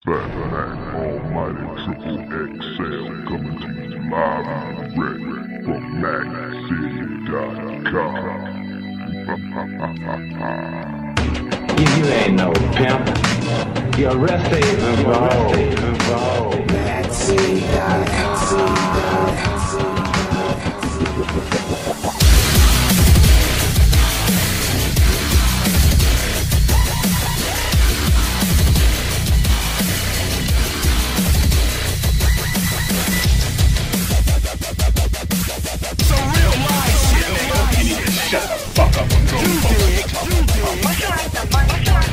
Fat Mac Almighty Triple XL coming to you live and direct from MacCity.com. You ain't no pimp. Your rest ain't involved. MacCity.com. Shut the fuck up and go. What's your right to money for?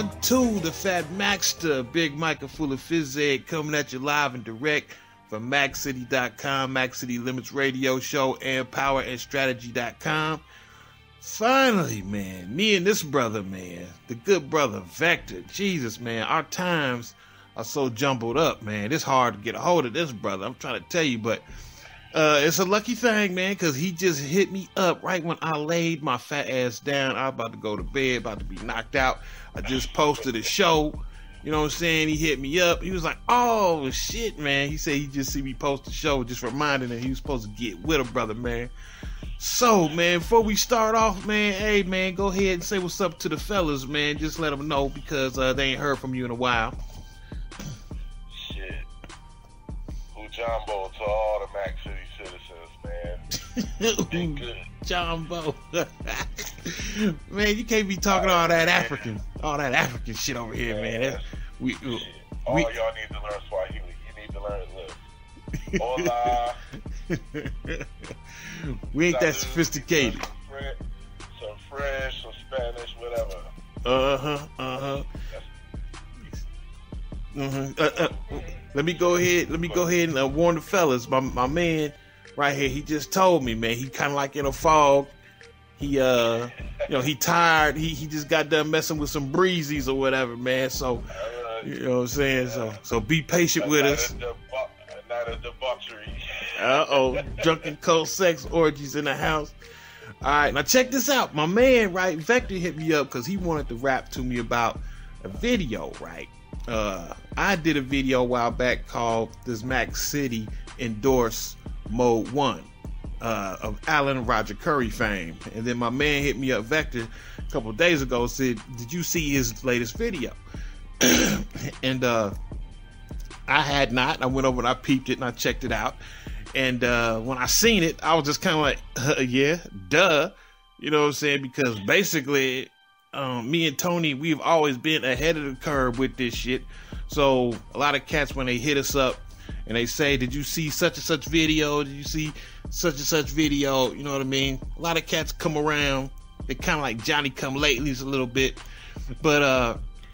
1-2, the Fat Maxter, Big Micah full of phys ed, coming at you live and direct from MacCity.com, Mac City Limits Radio Show, and PowerAndStrategy.com. Finally, man, me and this brother, man, the good brother Vector. Jesus, man, our times are so jumbled up, man. It's hard to get a hold of this brother. I'm trying to tell you, but it's a lucky thing, man, because he just hit me up right when I laid my fat ass down. I was about to go to bed, about to be knocked out. I just posted a show. You know what I'm saying? He hit me up. He was like, oh, shit, man. He said he just see me post the show, just reminding him he was supposed to get with a brother, man. So, man, before we start off, man, hey, man, go ahead and say what's up to the fellas, man. Just let them know because they ain't heard from you in a while. Shit. Who Jumbo to all the Mac City citizens, man. Been good. Jumbo. Man, you can't be talking all that African shit over here, man. All y'all need to learn Swahili. You need to learn it. Hola. We ain't that sophisticated. Some French, some Spanish, whatever. Let me go ahead and warn the fellas. My man right here, he just told me, man, he kind of like in a fog. He he tired. He just got done messing with some breezies or whatever, man. So you know what I'm saying. So be patient with us. Not a debauchery. Drunken cold sex orgies in the house. All right, now check this out. My man, right, Vector hit me up because he wanted to rap to me about a video, right? I did a video a while back called "Does Mac City Endorse Mode 1?" Of Allen and Roger Currie fame. And then my man hit me up, Vector, a couple of days ago, said, did you see his latest video? And I had not. I went over and I peeped it and I checked it out. And when I seen it, I was just kind of like, yeah, duh. You know what I'm saying? Because basically, me and Tony, we've always been ahead of the curve with this shit. So a lot of cats, when they hit us up and they say, did you see such and such video? Did you see such and such video? You know what I mean? A lot of cats come around. They kind of like Johnny come latelys a little bit. But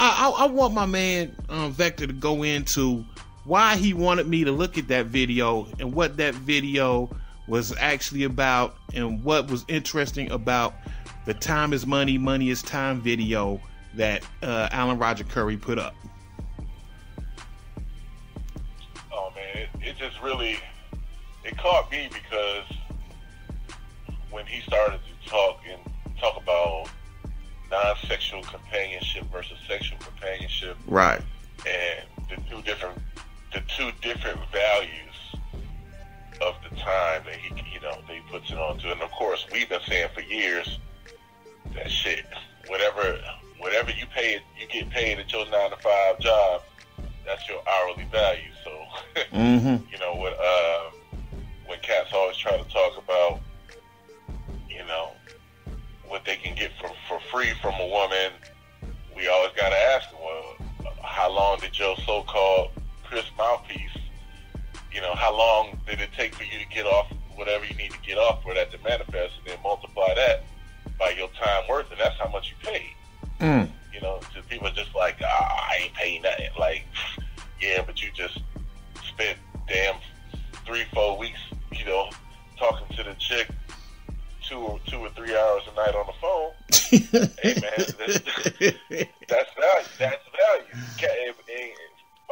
I want my man Vector to go into why he wanted me to look at that video and what that video was actually about and what was interesting about the time is money, money is time video that Allen Roger Currie put up. Oh man, it just really, it caught me because when he started to talk about non-sexual companionship versus sexual companionship, right, and the two different values of the time that he puts it on to. And of course, we've been saying for years that shit, whatever you get paid at your 9-to-5 job, that's your hourly value. So you know what, when cats always try to talk about, you know, what they can get for free from a woman, we always gotta ask them, well, how long did your so-called Chris mouthpiece, you know, how long did it take for you to get off whatever you need to get off for that to manifest, and then multiply that by your time worth, and that's how much you paid. You know, so people are just like, I ain't paying nothing. Like, yeah, but you just spent damn 3-4 weeks, you know, talking to the chick 2 or 3 hours a night on the phone. Hey man, that's value. That's value.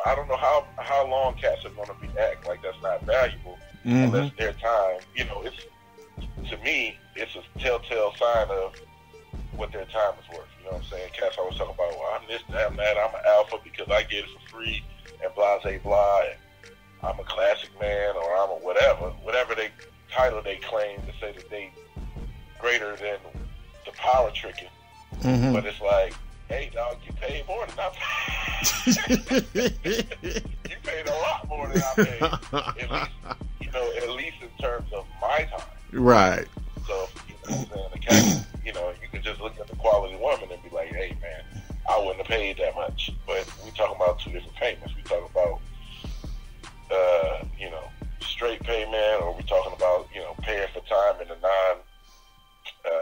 I don't know how long cats are going to be acting like that's not valuable unless their time. You know, it's, to me, it's a telltale sign of what their time is worth. You know what I'm saying? Cats always talk about, well, I'm this, I'm that, I'm an alpha because I get it for free, and blah, blah, blah, and I'm a classic man, or I'm a whatever they title they claim to say that they greater than the power tricking. But it's like, hey dog, you paid more than I paid. You paid a lot more than I paid. At least in terms of my time. Right. So, you know what I'm saying? The cat, you know, you can just look at the quality woman and be like, hey man, I wouldn't have paid that much. But we talking about two different payments. We talking about straight payment, or we talking about, paying for time in a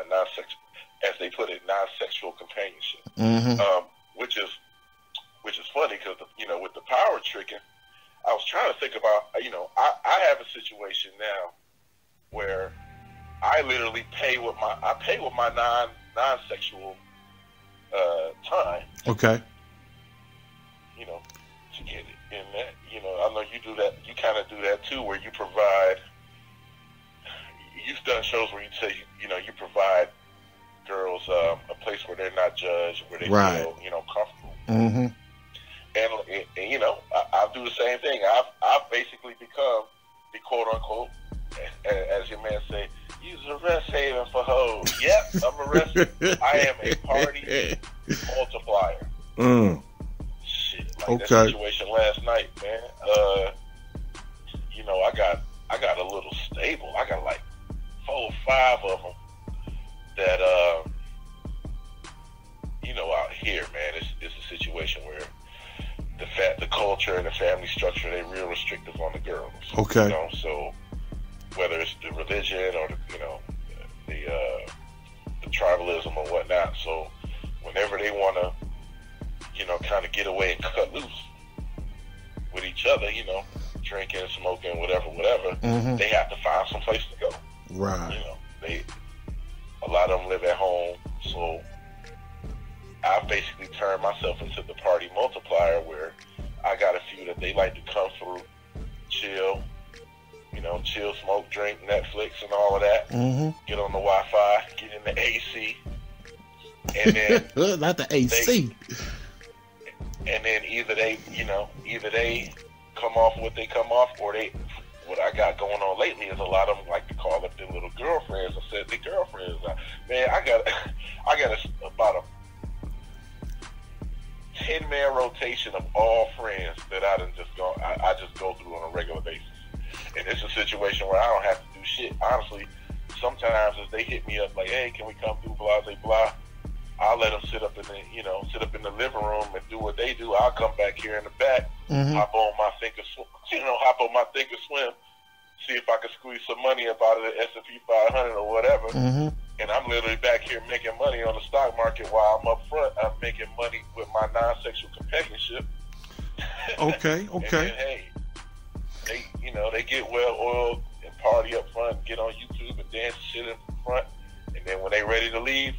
non-sexual, as they put it, non-sexual companionship. which is funny because with the power tricking, I was trying to think about I have a situation now where I literally pay with my non-sexual time. Okay. To get it. And that, I know you do that. You kind of do that too, where you provide. You've done shows where you say you provide girls a place where they're not judged, where they feel comfortable. Mm-hmm. And I do the same thing. I've basically become the quote unquote, as your man say, use a rest haven for hoes. Yep, I'm a rest. I am a party multiplier. Shit, like that situation last night, man. I got a little stable. I got like 4 or 5 of them that out here, man. It's a situation where the culture and the family structure, they real restrictive on the girls. Okay. So whether it's the religion or the tribalism or whatnot. So whenever they want to, kind of get away and cut loose with each other, drinking, smoking, whatever, mm-hmm. they have to find some place to go. Right. A lot of them live at home, so I've basically turned myself into the party multiplier where I got a few that they like to come through, chill, smoke, drink, Netflix and all of that, mm-hmm. get on the Wi-Fi, get in the AC, and then not the AC. And then either they come off what they come off, or what I got going on lately is a lot of them like to call up their little girlfriends and said their girlfriends, man, I got about a 10-man rotation of all friends that I just go through on a regular basis. And it's a situation where I don't have to do shit. Honestly, sometimes if they hit me up like, hey, can we come through, blah, blah, blah, I'll let them sit up in the living room and do what they do. I'll come back here in the back, mm-hmm. hop on my Thinkorswim, see if I can squeeze some money up out of the S&P 500 or whatever. Mm-hmm. And I'm literally back here making money on the stock market while I'm up front. I'm making money with my non-sexual companionship. Okay. And then, hey, they get well oiled and party up front, get on YouTube and dance and shit in front. And then when they ready to leave,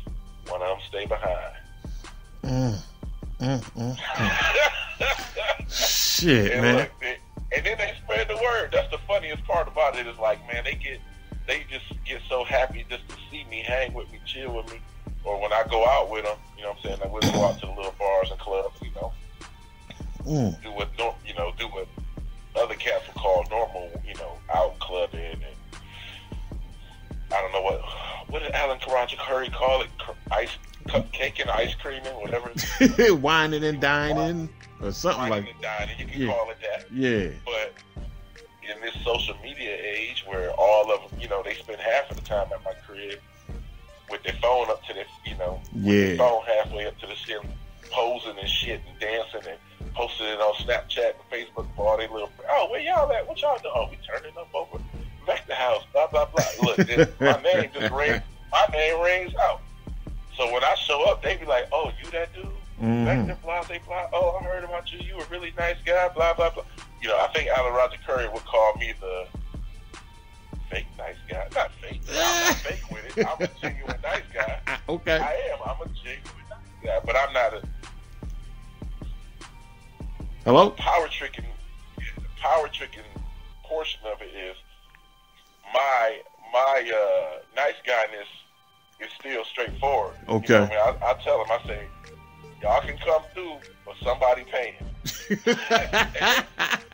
one of them stay behind. Shit, and man. Look, and then they spread the word. That's the funniest part about it is like, man, they just get so happy just to see me, hang with me, chill with me. Or when I go out with them, you know what I'm saying? Like we'll go out to the little bars and clubs, do what other cats would call normal, out clubbing, and I don't know what did Roger Currie call it? Cupcake and ice creaming, whatever. Whining and dining or something like that. Dining, you can call it that. Yeah. But in this social media age where all of them, they spend half of the time at my crib with their phone up to their, with their phone halfway up to the ceiling, posing and shit and dancing and posting it on Snapchat and Facebook for all their little, oh, where y'all at? What y'all doing? Oh, we turning up over back the house, blah, blah, blah. Look, my name rings out. So when I show up, they be like, oh, you that dude? Mm-hmm. Back there, blah, they blah. Oh, I heard about you. You a really nice guy, blah, blah, blah. I think Roger Currie would call me the fake nice guy. Not fake. I'm not fake with it. I'm a genuine nice guy. Okay. I am. I'm a genuine nice guy. But I'm not a... Hello? The power tricking portion of it is my nice guyness is still straightforward. Okay. I tell them, I say, y'all can come through, but somebody paying.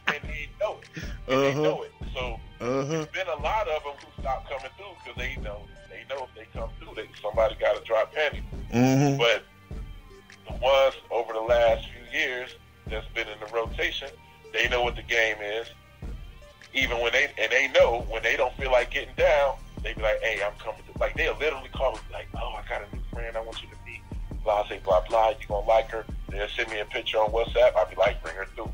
and they know it. They know it. So there's been a lot of them who stopped coming through because they know if they come through, somebody got to drop pennies. Mm-hmm. But the ones over the last few years that's been in the rotation, they know what the game is. Even when they know when they don't feel like getting down, they be like, hey, I'm coming to, like, they'll literally call me like, oh, I got a new friend I want you to meet, blah, say, blah, blah, you gonna like her. They'll send me a picture on WhatsApp. I'll be like, bring her through.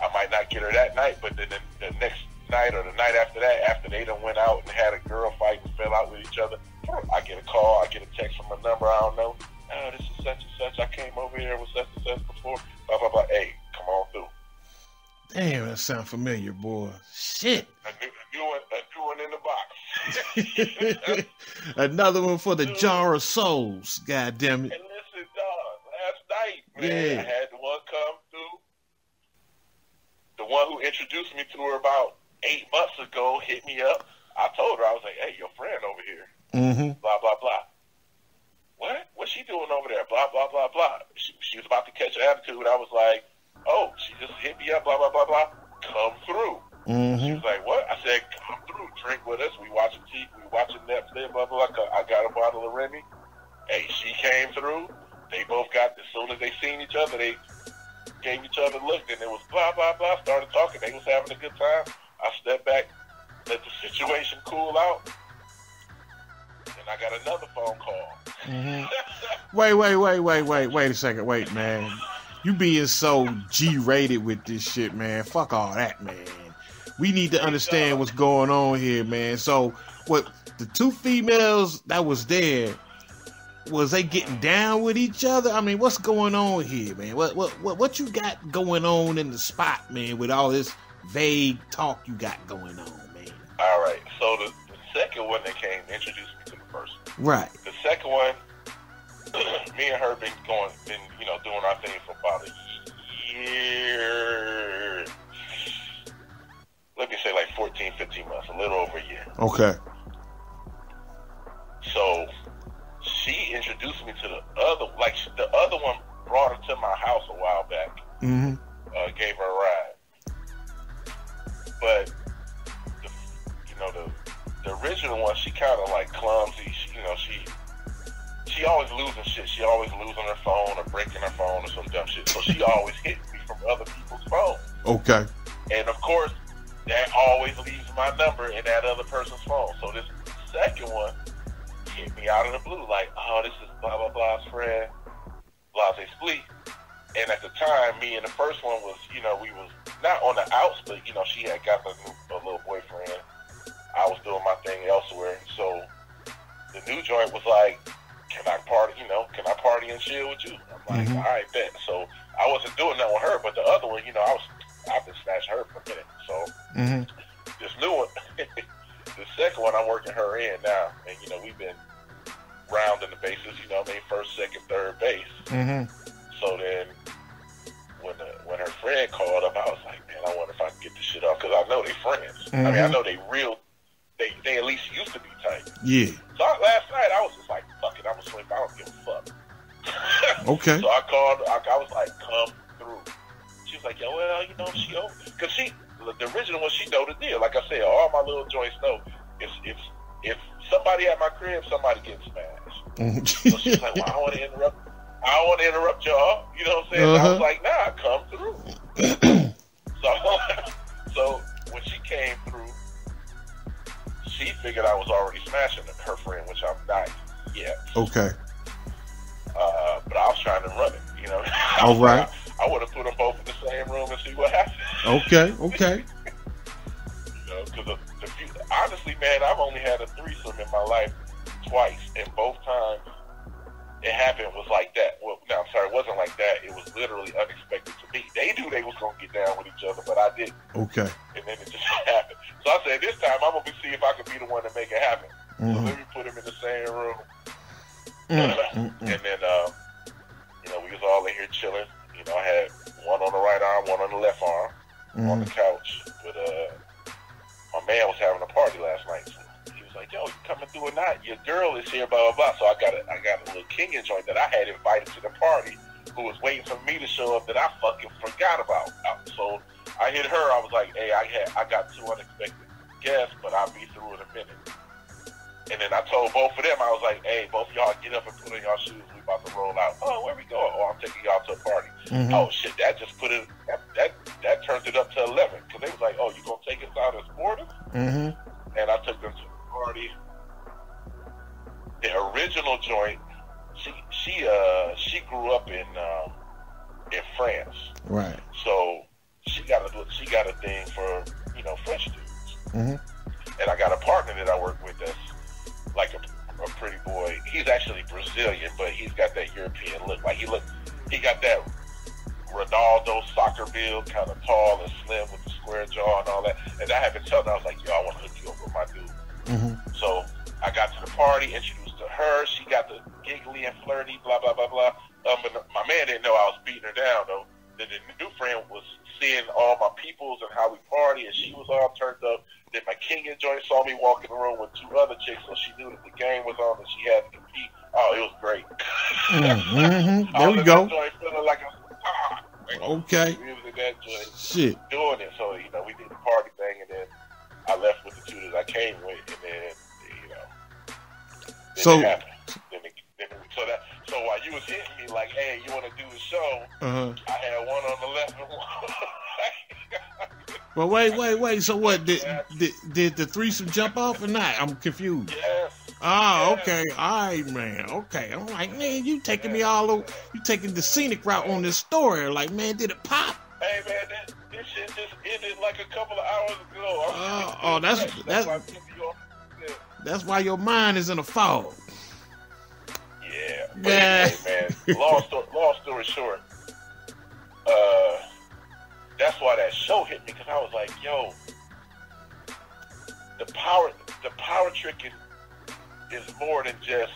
I might not get her that night, but then the next night or the night after that, after they done went out and had a girl fight and fell out with each other, I get a call, I get a text from a number I don't know. oh, this is such and such. I came over here with such and such before. Blah, blah, blah. Hey, come on through. Damn, that sound familiar, boy. Shit. A new one in the box. Another one for the jar of souls. God damn it. And listen, dog, last night, man, Yeah. I had the one come through. The one who introduced me to her about 8 months ago hit me up. I told her, I was like, hey, your friend over here. Mm-hmm. Blah, blah, blah. What? What's she doing over there? Blah, blah, blah, blah. She was about to catch an attitude. I was like, oh, she just hit me up, blah, blah, blah, blah. Come through. Mm-hmm. She was like, what? I said, come through, drink with us. We watching TV, we watching Netflix, blah, blah, blah. I got a bottle of Remy. Hey, she came through. They both got, as soon as they seen each other, they gave each other a look, and it was blah, blah, blah. Started talking. They was having a good time. I stepped back, let the situation cool out. And I got another phone call. Mm-hmm. Wait a second. Wait, man. You being so G-rated with this shit, man. Fuck all that, man. We need to understand what's going on here, man. So, what the two females that was there, was they getting down with each other? I mean, what's going on here, man? What you got going on in the spot, man, with all this vague talk you got going on, man? All right. So the second one that came introduced me to the first one. Right. The second one, me and her been doing our thing for about a year. Let me say like 14, 15 months, a little over a year. Okay. So she introduced me to the other one brought her to my house a while back. Mm-hmm. Gave her a ride. But the original one, she kind of like clumsy. She always losing shit. She always losing her phone or breaking her phone or some dumb shit. So she always hits me from other people's phones. Okay. And of course, that always leaves my number in that other person's phone. So this second one hit me out of the blue, like, oh, this is blah blah blah's friend, blase splee. And at the time, me and the first one was, we was not on the outs, but she had got a little boyfriend. I was doing my thing elsewhere. So the new joint was like, can I party and chill with you? I'm like, all right, bet. So I wasn't doing that with her, but the other one, I've been snatching her for a minute. So this new one, the second one, I'm working her in now, and we've been rounding the bases. First, second, third base. Mm-hmm. So then, when her friend called up, I was like, man, I wonder if I can get this shit off, because I know they friends. Mm-hmm. I mean, I know they at least used to be tight. Yeah. So last night, I was just like, fuck it, I'm a sleep. I don't give a fuck. Okay. So I called. I was like, come through. She was like, yo, well, she over. Because the original one, she know the deal. Like I said, all my little joints know. If somebody at my crib, somebody getting smashed. Mm-hmm. So she's like, well, I don't want to interrupt y'all. You know what I'm saying? I was like, nah, come through. So when she came through, she figured I was already smashing her friend, which I'm not yet. Okay. But I was trying to run it, All right. I would have put them both in the same room and see what happened. Okay. Because honestly, man, I've only had a threesome in my life twice, and both times it happened was like that. Well, no, I'm sorry, it wasn't like that. It was literally unexpected to me. They knew they was going to get down with each other, but I didn't. Okay. And then it just happened. So I said, this time I'm going to see if I can be the one to make it happen. Mm-hmm. So let me put them in the same room. Mm-hmm. And then, we was all in here chilling. I had one on the right arm, one on the left arm on the couch. But my man was having a party last night. So he was like, yo, you coming through or not? Your girl is here, blah, blah, blah. So I got a little Kenyan joint that I had invited to the party who was waiting for me to show up that I fucking forgot about. So I hit her. I was like, hey, I got two unexpected guests, but I'll be through in a minute. And then I told both of them, I was like, hey, both of y'all get up and put on y'all shoes. We about to roll out. Oh, where we going? Oh, I'm taking y'all to a party. Mm-hmm. Oh, shit, that just put it, that turned it up to 11. Because they was like, oh, you going to take us out as boarders? Mm-hmm. And I took them to the party. The original joint, she grew up in France. Right. So she got a thing for, French dudes. Mm-hmm. And I got a partner that I work with that's like a a pretty boy. He's actually Brazilian, but he's got that European look. Like he got that Ronaldo soccer build, kind of tall and slim with the square jaw and all that. And I had been telling her, I was like, yo, I want to hook you up with my dude. Mm-hmm. So I got to the party, introduced to her. She got the giggly and flirty, blah, blah, blah, blah. But my man didn't know I was beating her down, though. Then the new friend was seeing all my peoples and how we party, and she was all turned up. Then my Kenyan joint saw me walk in the room with 2 other chicks, so she knew that the game was on and she had to compete. Oh, it was great. Mm-hmm. There we go. Joint feeling like Okay. we was in that joint Shit. doing it. So, you know, we did the party thing, and then I left with the 2 that I came with, and then, you know, then So- it happened. So while you was hitting me like, hey, you want to do the show, Uh-huh. I had one on the left and one on the right. Well, wait. So what? Did the threesome jump off or not? I'm confused. Yes. Oh, Yes. okay. All right, man. Okay. I'm like, man, you taking me all over. You taking the scenic route on this story. Like, man, did it pop? Hey, man, this shit just ended like a couple of hours ago. That's why your mind is in a fog. Yeah. But Yeah. anyway, man, long story short, that's why that show hit me, because I was like, yo, the power trick is more than just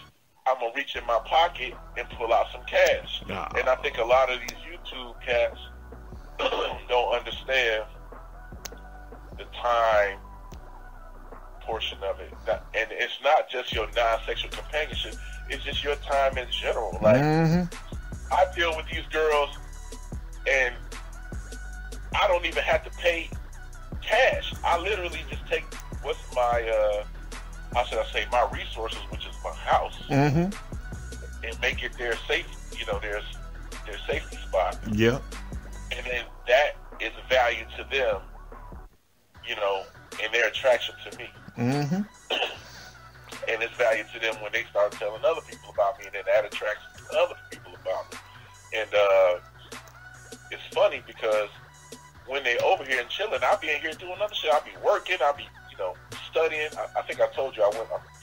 I'm gonna reach in my pocket and pull out some cash. Nah. And I think a lot of these YouTube cats don't understand the time portion of it. And it's not just your non-sexual companionship, it's just your time in general. Like, I deal with these girls and I don't even have to pay cash. I literally just take what's my how should I say, my resources, which is my house, and make it their safe, you know, their safety spot. Yeah. And then that is value to them, you know, and their attraction to me. Mm-hmm. And it's value to them when they start telling other people about me, and then that attracts other people about me. And it's funny because when they over here and chilling, I'll be in here doing other shit. I'll be working. I'll be, you know, studying. I think I told you I'm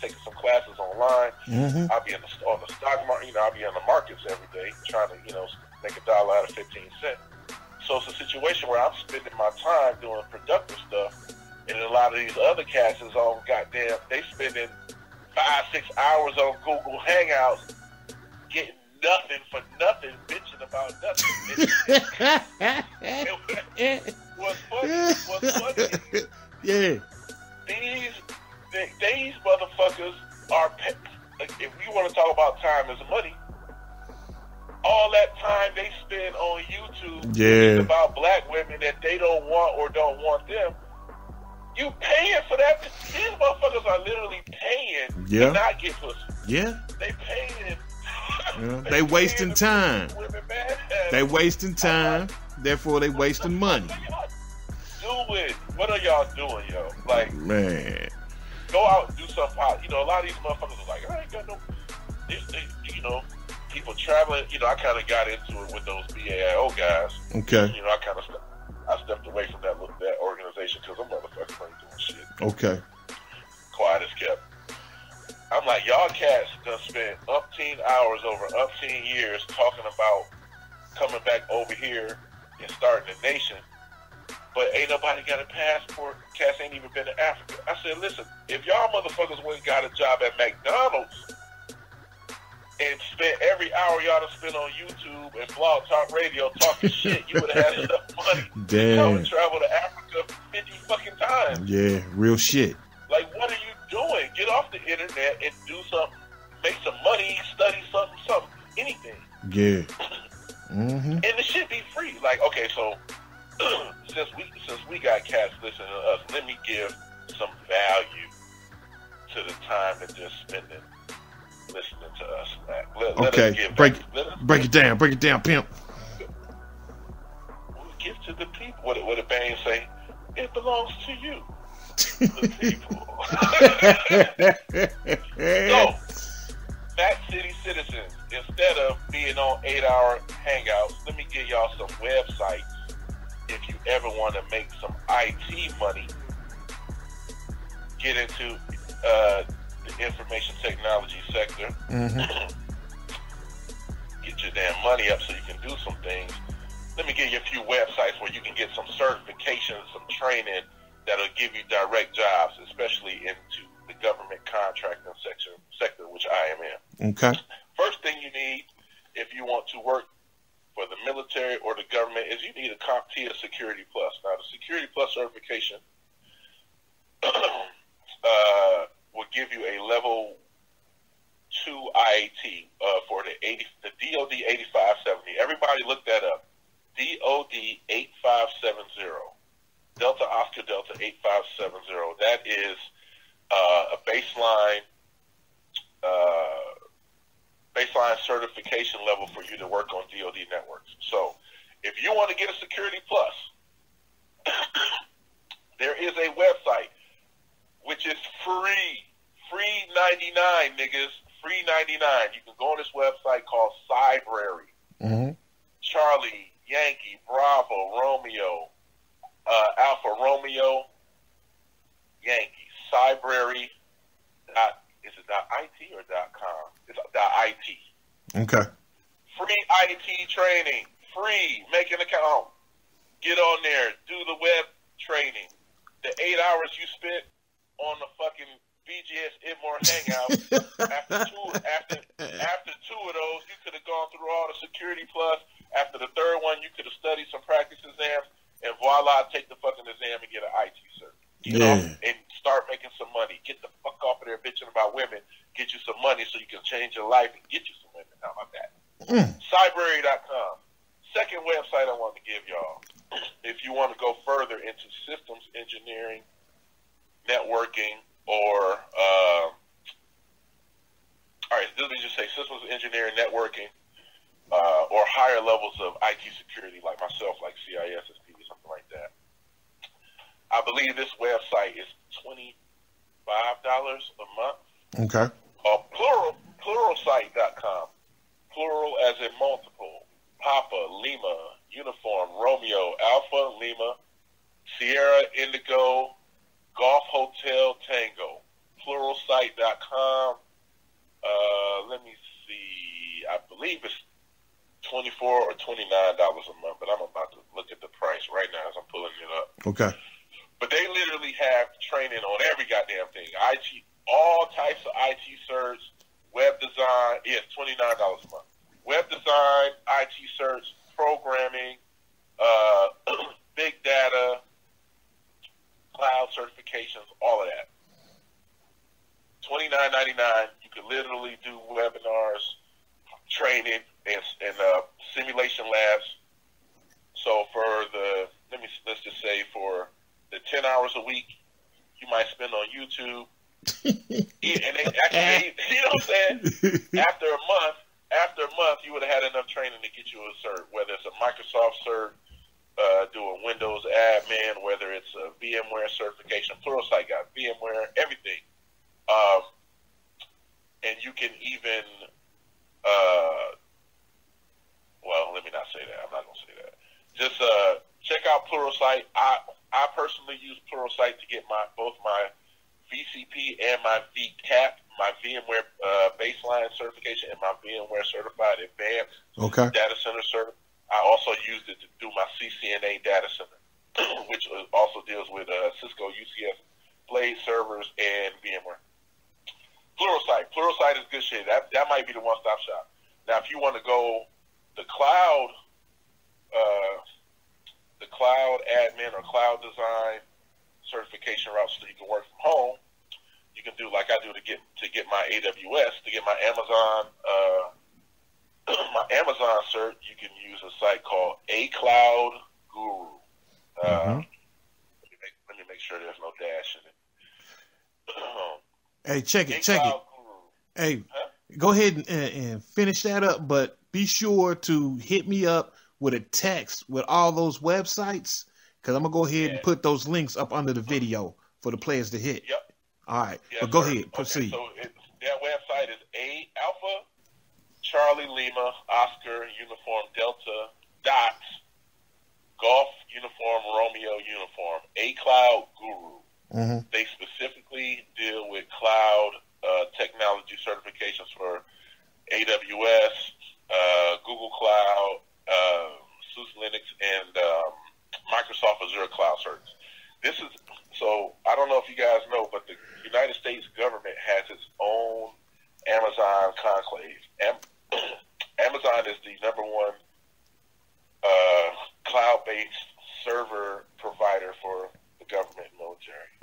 taking some classes online. Mm-hmm. I'll be on the stock market. You know, I'll be in the markets every day trying to, you know, make $1 out of 15 cents. So it's a situation where I'm spending my time doing productive stuff, and a lot of these other cats is on goddamn, they spending 5-6 hours on Google Hangouts getting nothing for nothing, bitching about nothing. What's funny, Yeah. these motherfuckers are, like, if we want to talk about time as money, all that time they spend on YouTube is about black women that they don't want or don't want them. You paying for that? These motherfuckers are literally paying to not get pussy. Yeah. They paying. They wasting time. Women, man. They wasting time. Therefore, they wasting money. What are y'all doing, yo? Like, Man. go out and do something. You know, a lot of these motherfuckers are like, I ain't got no. You know, people traveling. You know, I kind of got into it with those BAIO guys. Okay. You know, I stepped away from that organization because them motherfuckers ain't doing shit. Okay. Quiet as kept. I'm like, y'all cats done spent umpteen hours over umpteen years talking about coming back over here and starting a nation, but ain't nobody got a passport. Cats ain't even been to Africa. I said, listen, if y'all motherfuckers went and got a job at McDonald's and spent every hour y'all done spent on YouTube and Blog Talk Radio talking shit, you would have had enough money to come and travel to Africa 50 fucking times. Yeah, real shit. Like, what are you doing? Get off the internet and do something. Make some money, study something, anything. Yeah. Mm-hmm. And it should be free. Like, okay, so since we got cats listening to us, let me give some value to the time that they're spending listening to us. Let us give break it down, pimp. We give to the people. What did Bane say? It belongs to you, the people. So, Mac City citizens, instead of being on 8-hour hangouts, let me give y'all some websites if you ever want to make some IT money. Get into the information technology sector. Mm-hmm. Get your damn money up so you can do some things. Let me give you a few websites where you can get some certifications, some training that'll give you direct jobs, especially into the government contracting sector, which I am in. Okay. First thing you need if you want to work for the military or the government is you need a CompTIA Security Plus. Now, the Security Plus certification will give you a level 2 IAT for the DOD 8570. Everybody look that up. DOD 8570. Delta Oscar Delta 8570. That is a baseline certification level for you to work on DoD networks. So, if you want to get a Security Plus, there is a website which is free 99, niggas, free 99. You can go on this website called Cybrary. Mm-hmm. Charlie, Yankee, Bravo, Romeo, Alpha Romeo, Yankee. Cybrary. Is it .it or .com? It's .it. Okay. Free IT training. Free. Make an account. Get on there. Do the web training. The 8 hours you spent on the fucking BGS Itmore hangout, after two of those, you could have gone through all the Security Plus. After the third one, you could have studied some practice exams, and voila, take the fucking exam and get an IT cert. Get off and start making some money. Get the fuck off of there bitching about women. Get you some money so you can change your life and get you some women. How about that? Cybrary.com. Second website I want to give y'all, if you want to go further into systems engineering, networking, or all right, let me just say systems engineering, networking, or higher levels of IT security, like myself, like CISSP, something like that. I believe this website is $25 a month. Okay. Pluralsite.com. Plural as in multiple. Papa, Lima, Uniform, Romeo, Alpha, Lima, Sierra, Indigo, Golf Hotel, Tango. Pluralsite.com. Let me see. I believe it's $24 or $29 a month, but I'm about to look at the price right now as I'm pulling it up. Okay. But they literally have training on every goddamn thing. IT, all types of IT certs, web design. Yes, $29 a month. Web design, IT certs, programming, big data, cloud certifications, all of that. $29.99. You can literally do webinars, training, and simulation labs. So for let's just say for the 10 hours a week you might spend on YouTube, and they actually, you know what I'm saying? After a month, you would have had enough training to get you a cert, whether it's a Microsoft cert, doing Windows admin, whether it's a VMware certification. Pluralsight got VMware, everything. And you can even, well, let me not say that. I'm not going to say that. Just check out Pluralsight. I personally use Pluralsight to get both my VCP and my VCAP, my VMware baseline certification, and my VMware Certified Advanced Data Center cert. I also used it to do my CCNA Data Center, which also deals with Cisco UCS Blade servers and VMware. Pluralsight is good shit. That might be the one-stop shop. Now, if you want to go the cloud admin or cloud design certification route, so you can work from home, you can do like I do to get my AWS, to get my Amazon cert. You can use a site called A Cloud Guru. Let me make sure there's no dash in it. Hey, check it. Hey, go ahead and finish that up, but be sure to hit me up with a text with all those websites, because I'm going to go ahead and put those links up under the video for the players to hit. Yep. All right. Yes, but go sir. ahead. Proceed. Okay, so that website is A Alpha Charlie Lima Oscar Uniform Delta Dots Golf Uniform Romeo Uniform A Cloud Guru. They specifically deal with cloud technology certifications for AWS, Google Cloud, SUSE Linux, and Microsoft Azure Cloud certs. This is so. I don't know if you guys know, but the United States government has its own Amazon conclave. Amazon is the number one cloud-based server provider for the government and military.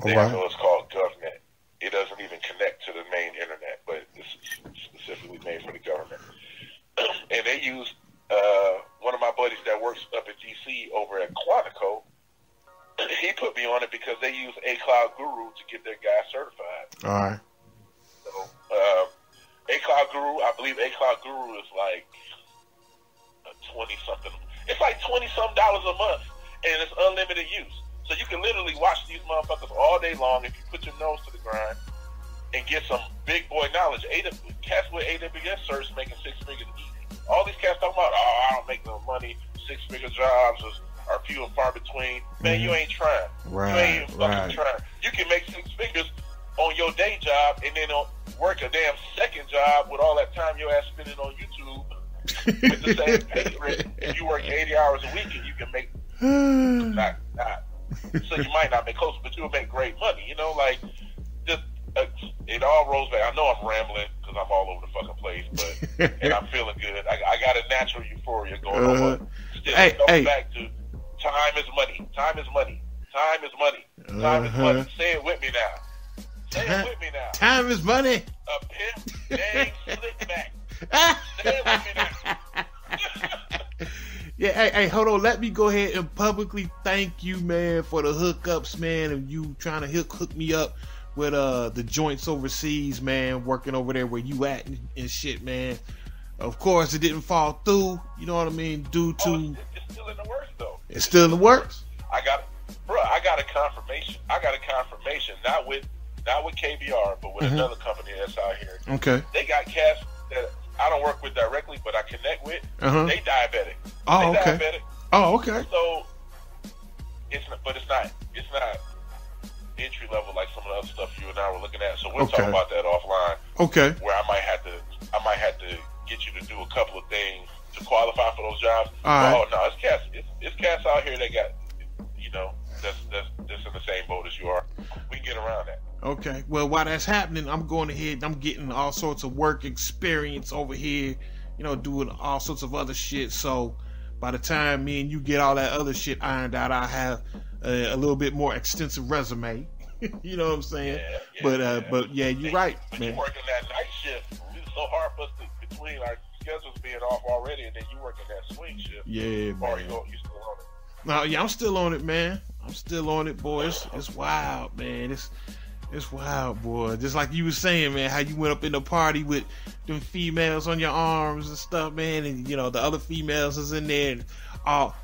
So it's called GovNet. It doesn't even connect to the main internet, but this is specifically made for the government. And they use one of my buddies that works up at DC over at Quantico. He put me on it because they use A Cloud Guru to get their guys certified. All right. So A Cloud Guru, I believe A Cloud Guru is like 20-something. It's like $20-some a month, and it's unlimited use. So you can literally watch these motherfuckers all day long if you put your nose to the grind and get some big boy knowledge. Cats with AWS certs making six figures easy. All these cats talking about, I don't make no money, six-figure jobs are few and far between. Man, you ain't trying. Right, you ain't even fucking trying. You can make six figures on your day job and then work a damn second job with all that time your ass spending on YouTube with the same pay rate. If you work 80 hours a week and you can make not. So you might not make close, but you'll make great money. You know, like just it all rolls back. I know I'm rambling because I'm all over the fucking place, but and I'm feeling good. I got a natural euphoria going on. Still, back to time is money. Time is money. Time is money. Time is money. Say it with me now. Say it with me now. Time is money. A pimp named Slickback. Say it with me now. Yeah, hey, hold on. Let me go ahead and publicly thank you, man, for the hookups, man, and you trying to hook me up with the joints overseas, man, working over there where you at and shit, man. Of course, it didn't fall through. You know what I mean? Due to it's still in the works, though. It's still in the works. I got a confirmation. Not with KBR, but with another company that's out here. Okay. They got cats that I don't work with directly, but I connect with. They diabetic. Oh, they okay. Diabetic. Oh, okay. So it's not entry level like some of the other stuff you and I were looking at. So we'll talk about that offline. Okay. Where I might have to get you to do a couple of things to qualify for those jobs. Oh no, it's cats out here that got that's in the same boat as you are. We can get around that. Okay. Well, while that's happening, I'm going ahead. I'm getting all sorts of work experience over here. Doing all sorts of other shit. So by the time me and you get all that other shit ironed out, I have a little bit more extensive resume. You know what I'm saying? Yeah, but yeah, you're right, but man. You working that night shift. It's so hard for us between our schedules being off already, and then you working that swing shift. Yeah, man. Or you still on it? No, yeah, I'm still on it, man. I'm still on it, boy. It's wild, man. It's wild, boy. Just like you was saying, man, how you went up in the party with them females on your arms and stuff, man, and the other females is in there, and all.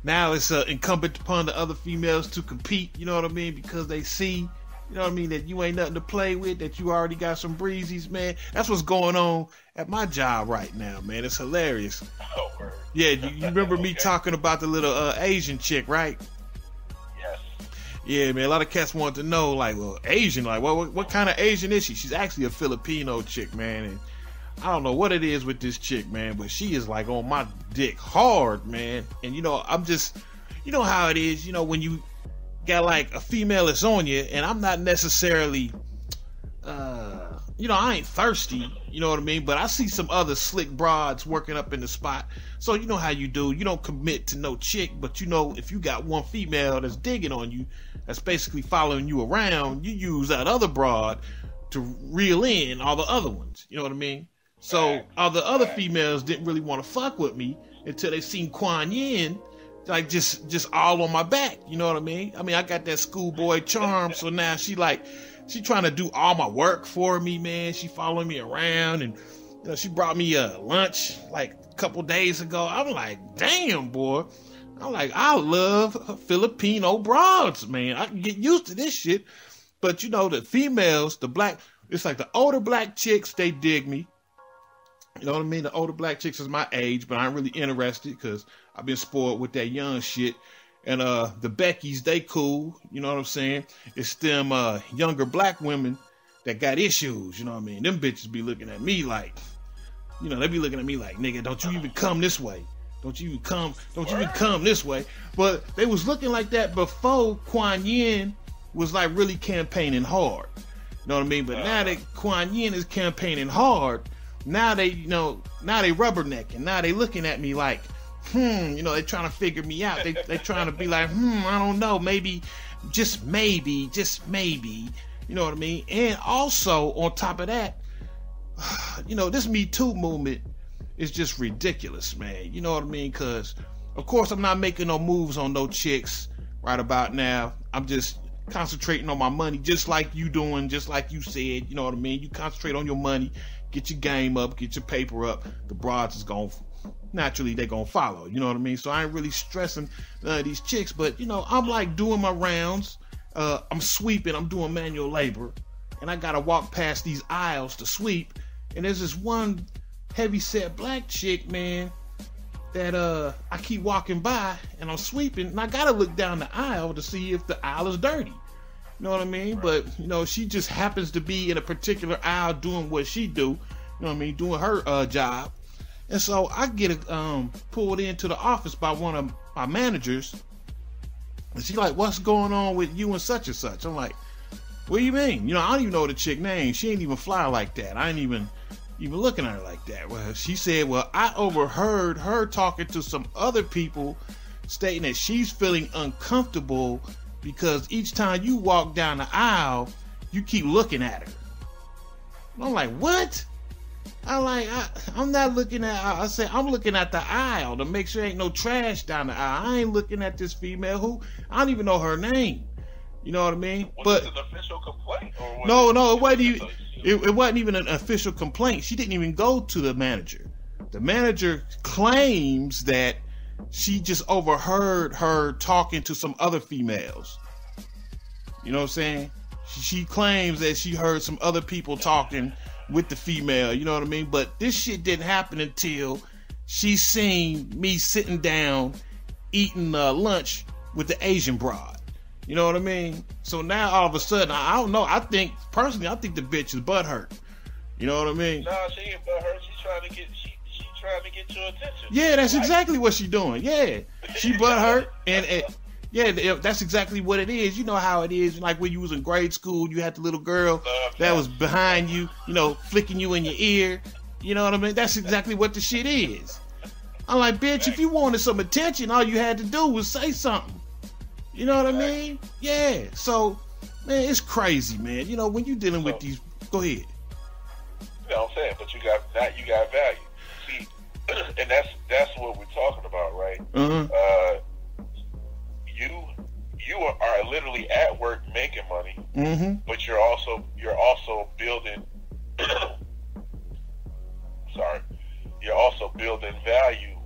Now it's incumbent upon the other females to compete, you know what I mean, because they see, you know what I mean, that you ain't nothing to play with, that you already got some breezies, man. That's what's going on at my job right now, man. It's hilarious. Oh, word. Yeah, you remember me talking about the little Asian chick, right? Yes. Yeah, man, a lot of cats want to know, like, well, Asian, like, what kind of Asian is she? She's actually a Filipino chick, man, and I don't know what it is with this chick, man, but she is like on my dick hard, man. And I'm just, how it is, when you got like a female that's on you, and I'm not necessarily, I ain't thirsty, you know what I mean? But I see some other slick broads working up in the spot. So you know how you do. You don't commit to no chick, but if you got one female that's digging on you, that's basically following you around, you use that other broad to reel in all the other ones. You know what I mean? So all the other females didn't really want to fuck with me until they seen Kuan Yin, like just all on my back. You know what I mean? I got that schoolboy charm. So now she trying to do all my work for me, man. She following me around, and she brought me lunch like a couple days ago. I'm like, damn, boy. I'm like, I love Filipino broads, man. I can get used to this shit. But the females, it's like the older black chicks, they dig me. You know what I mean? The older black chicks is my age, but I'm really interested because I've been spoiled with that young shit. And the Beckys, they cool. You know what I'm saying? It's them younger black women that got issues, you know what I mean? Them bitches be looking at me like, you know, they be looking at me like, nigga, don't you even come this way. Don't you even come this way. But they was looking like that before Kuan Yin was like really campaigning hard. You know what I mean? But now that Kuan Yin is campaigning hard, now they, you know, now they rubbernecking. Now they looking at me like, you know, they trying to figure me out. They trying to be like, I don't know, maybe, just maybe. You know what I mean? And also, on top of that, you know, this Me Too movement is just ridiculous, man. You know what I mean? Because, of course, I'm not making no moves on no chicks right about now. I'm just concentrating on my money, just like you doing, just like you said. You know what I mean? You concentrate on your money, get your game up, get your paper up. The broads is going to, naturally, they're going to follow. You know what I mean? So I ain't really stressing none of these chicks. But, you know, I'm like doing my rounds. I'm sweeping. I'm doing manual labor. And I got to walk past these aisles to sweep. And there's this one heavy-set black chick, man, that I keep walking by and I'm sweeping, and I gotta look down the aisle to see if the aisle is dirty. You know what I mean? Right. But, you know, she just happens to be in a particular aisle doing what she do. You know what I mean? Doing her job. And so I get pulled into the office by one of my managers, and she's like, "What's going on with you and such and such?" I'm like, "What do you mean? You know, I don't even know the chick name. She ain't even fly like that. I ain't even looking at her like that." Well, she said, "Well, I overheard her talking to some other people stating that she's feeling uncomfortable because each time you walk down the aisle, you keep looking at her." And I'm like, "What?" I'm not looking at, I said, I'm looking at the aisle to make sure ain't no trash down the aisle. I ain't looking at this female who, I don't even know her name. You know what I mean? Was this an official complaint? Or No, it wasn't even. It wasn't even an official complaint. She didn't even go to the manager. The manager claims that she just overheard her talking to some other females. You know what I'm saying? She claims that she heard some other people talking with the female. You know what I mean? But this shit didn't happen until she seen me sitting down eating lunch with the Asian broad. You know what I mean? So now all of a sudden, I don't know. I think the bitch is butthurt. You know what I mean? No, she ain't butthurt. She's trying to get your attention. Yeah, that's exactly what she's doing. Yeah, she butthurt, and yeah, that's exactly what it is. You know how it is. Like when you was in grade school, you had the little girl that was behind you, you know, flicking you in your ear. You know what I mean? That's exactly what the shit is. I'm like, bitch, if you wanted some attention, all you had to do was say something. You know what I mean? Yeah. So, man, it's crazy, man. You know, when you dealing with these, go ahead. You know what I'm saying? But you got value. See, and that's what we're talking about, right? Uh-huh. You are literally at work making money, but you're also building. You're also building value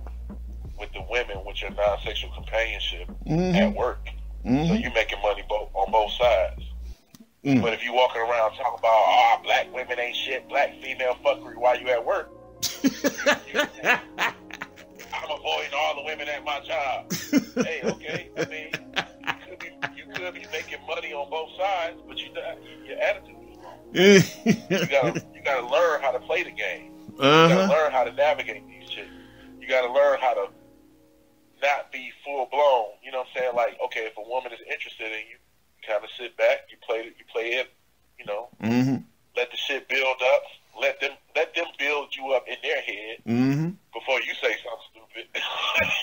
with the women with your non-sexual companionship at work. So you're making money on both sides. But if you walking around talking about, black women ain't shit, black female fuckery while you at work, I'm avoiding all the women at my job. Hey, okay, I mean, you could be making money on both sides, but your attitude is wrong. You gotta learn how to play the game. You gotta learn how to navigate these shit. You gotta learn how to not be full blown. You know what I'm saying? Like, okay, if a woman is interested in you, you kind of sit back, you play it, you know, let the shit build up, let them build you up in their head before you say something stupid.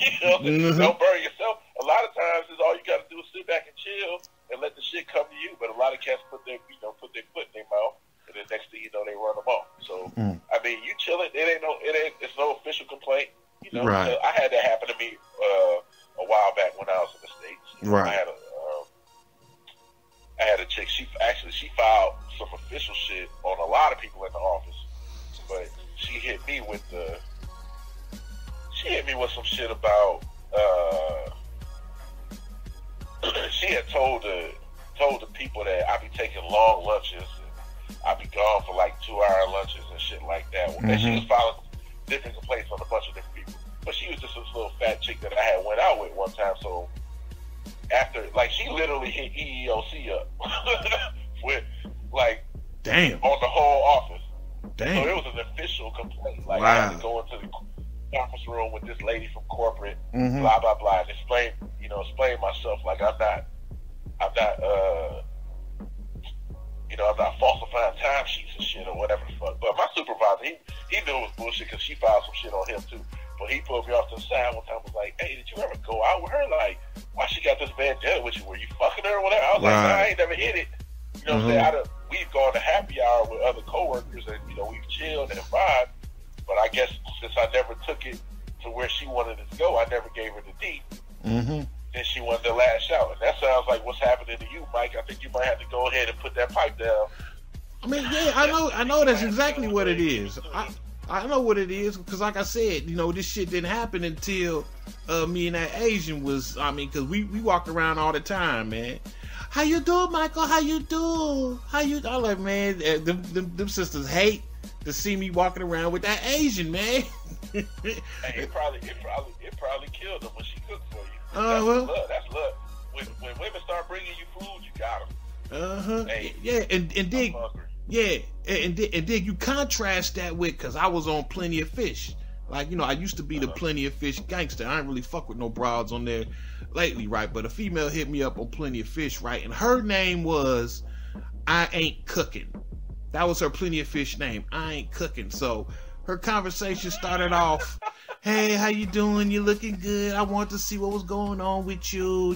You know, don't bury yourself. A lot of times, is all you got to do is sit back and chill and let the shit come to you. But a lot of cats put their foot in their mouth, and then next thing you know, they run them off. So I mean, you chilling. It's no official complaint. You know, right. I had that happen to me a while back when I was in the States. Right. I had a chick. She filed some official shit on a lot of people in the office, but she hit me with some shit about. She had told the people that I be taking long lunches and I be gone for like 2-hour lunches and shit like that. And she was filing different complaints on a bunch of different people. But she was just this little fat chick that I had went out with one time. So after, like, she literally hit EEOC up with, like, Damn. On the whole office. Damn. So it was an official complaint. Like, Wow. I had to go into the conference room with this lady from corporate, Mhm. blah, blah, blah, and explain myself. Like, I'm not, I'm not falsifying timesheets and shit or whatever the fuck. But my supervisor, he knew it was bullshit because she filed some shit on him too. But he pulled me off to the side one time and was like, hey, did you ever go out with her? Like, why she got this bandana with you? Were you fucking her or whatever? I was like, nah, I ain't never hit it. You know what I'm saying? We've gone to happy hour with other coworkers and, we've chilled and vibed. But I guess since I never took it to where she wanted it to go, I never gave her the D. Mm-hmm. Then she wanted to lash out. And that sounds like what's happening to you, Mike. I think you might have to go ahead and put that pipe down. I mean, yeah, I know that's exactly what it is. I know what it is because, like I said, this shit didn't happen until me and that Asian was. I mean, because we walk around all the time, man. How you doing, Michael? How you doing? I'm like, man, them sisters hate to see me walking around with that Asian, man. Hey, it probably killed them when she cooked for you. Well. That's love. When women start bringing you food, you got them. Hey, yeah, and dig, I'm hungry. yeah, and dig. You contrast that with because I was on Plenty of Fish. Like, I used to be the Plenty of Fish gangster. I ain't really fuck with no broads on there lately, right? But a female hit me up on Plenty of Fish, right? And her name was I Ain't Cooking. That was her Plenty of Fish name. I Ain't Cooking. So her conversation started off, hey, how you doing? You looking good. I want to see what was going on with you.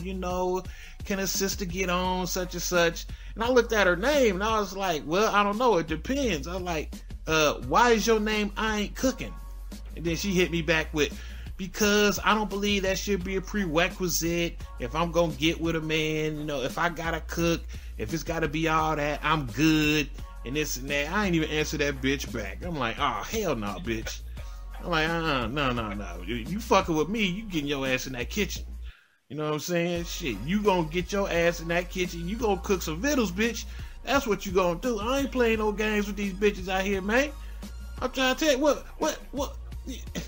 Can a sister get on such and such? And I looked at her name and I was like, well, I don't know. It depends. I was like, why is your name I Ain't Cooking? And then she hit me back with, because I don't believe that should be a prerequisite. If I'm going to get with a man, if I got to cook, if it's got to be all that, I'm good. And this and that. I ain't even answer that bitch back. I'm like, oh, hell no, bitch. I'm like, no. You fucking with me, you getting your ass in that kitchen. You know what I'm saying? Shit, you gonna get your ass in that kitchen. You gonna cook some vittles, bitch. That's what you gonna do. I ain't playing no games with these bitches out here, man. I'm trying to tell you, what?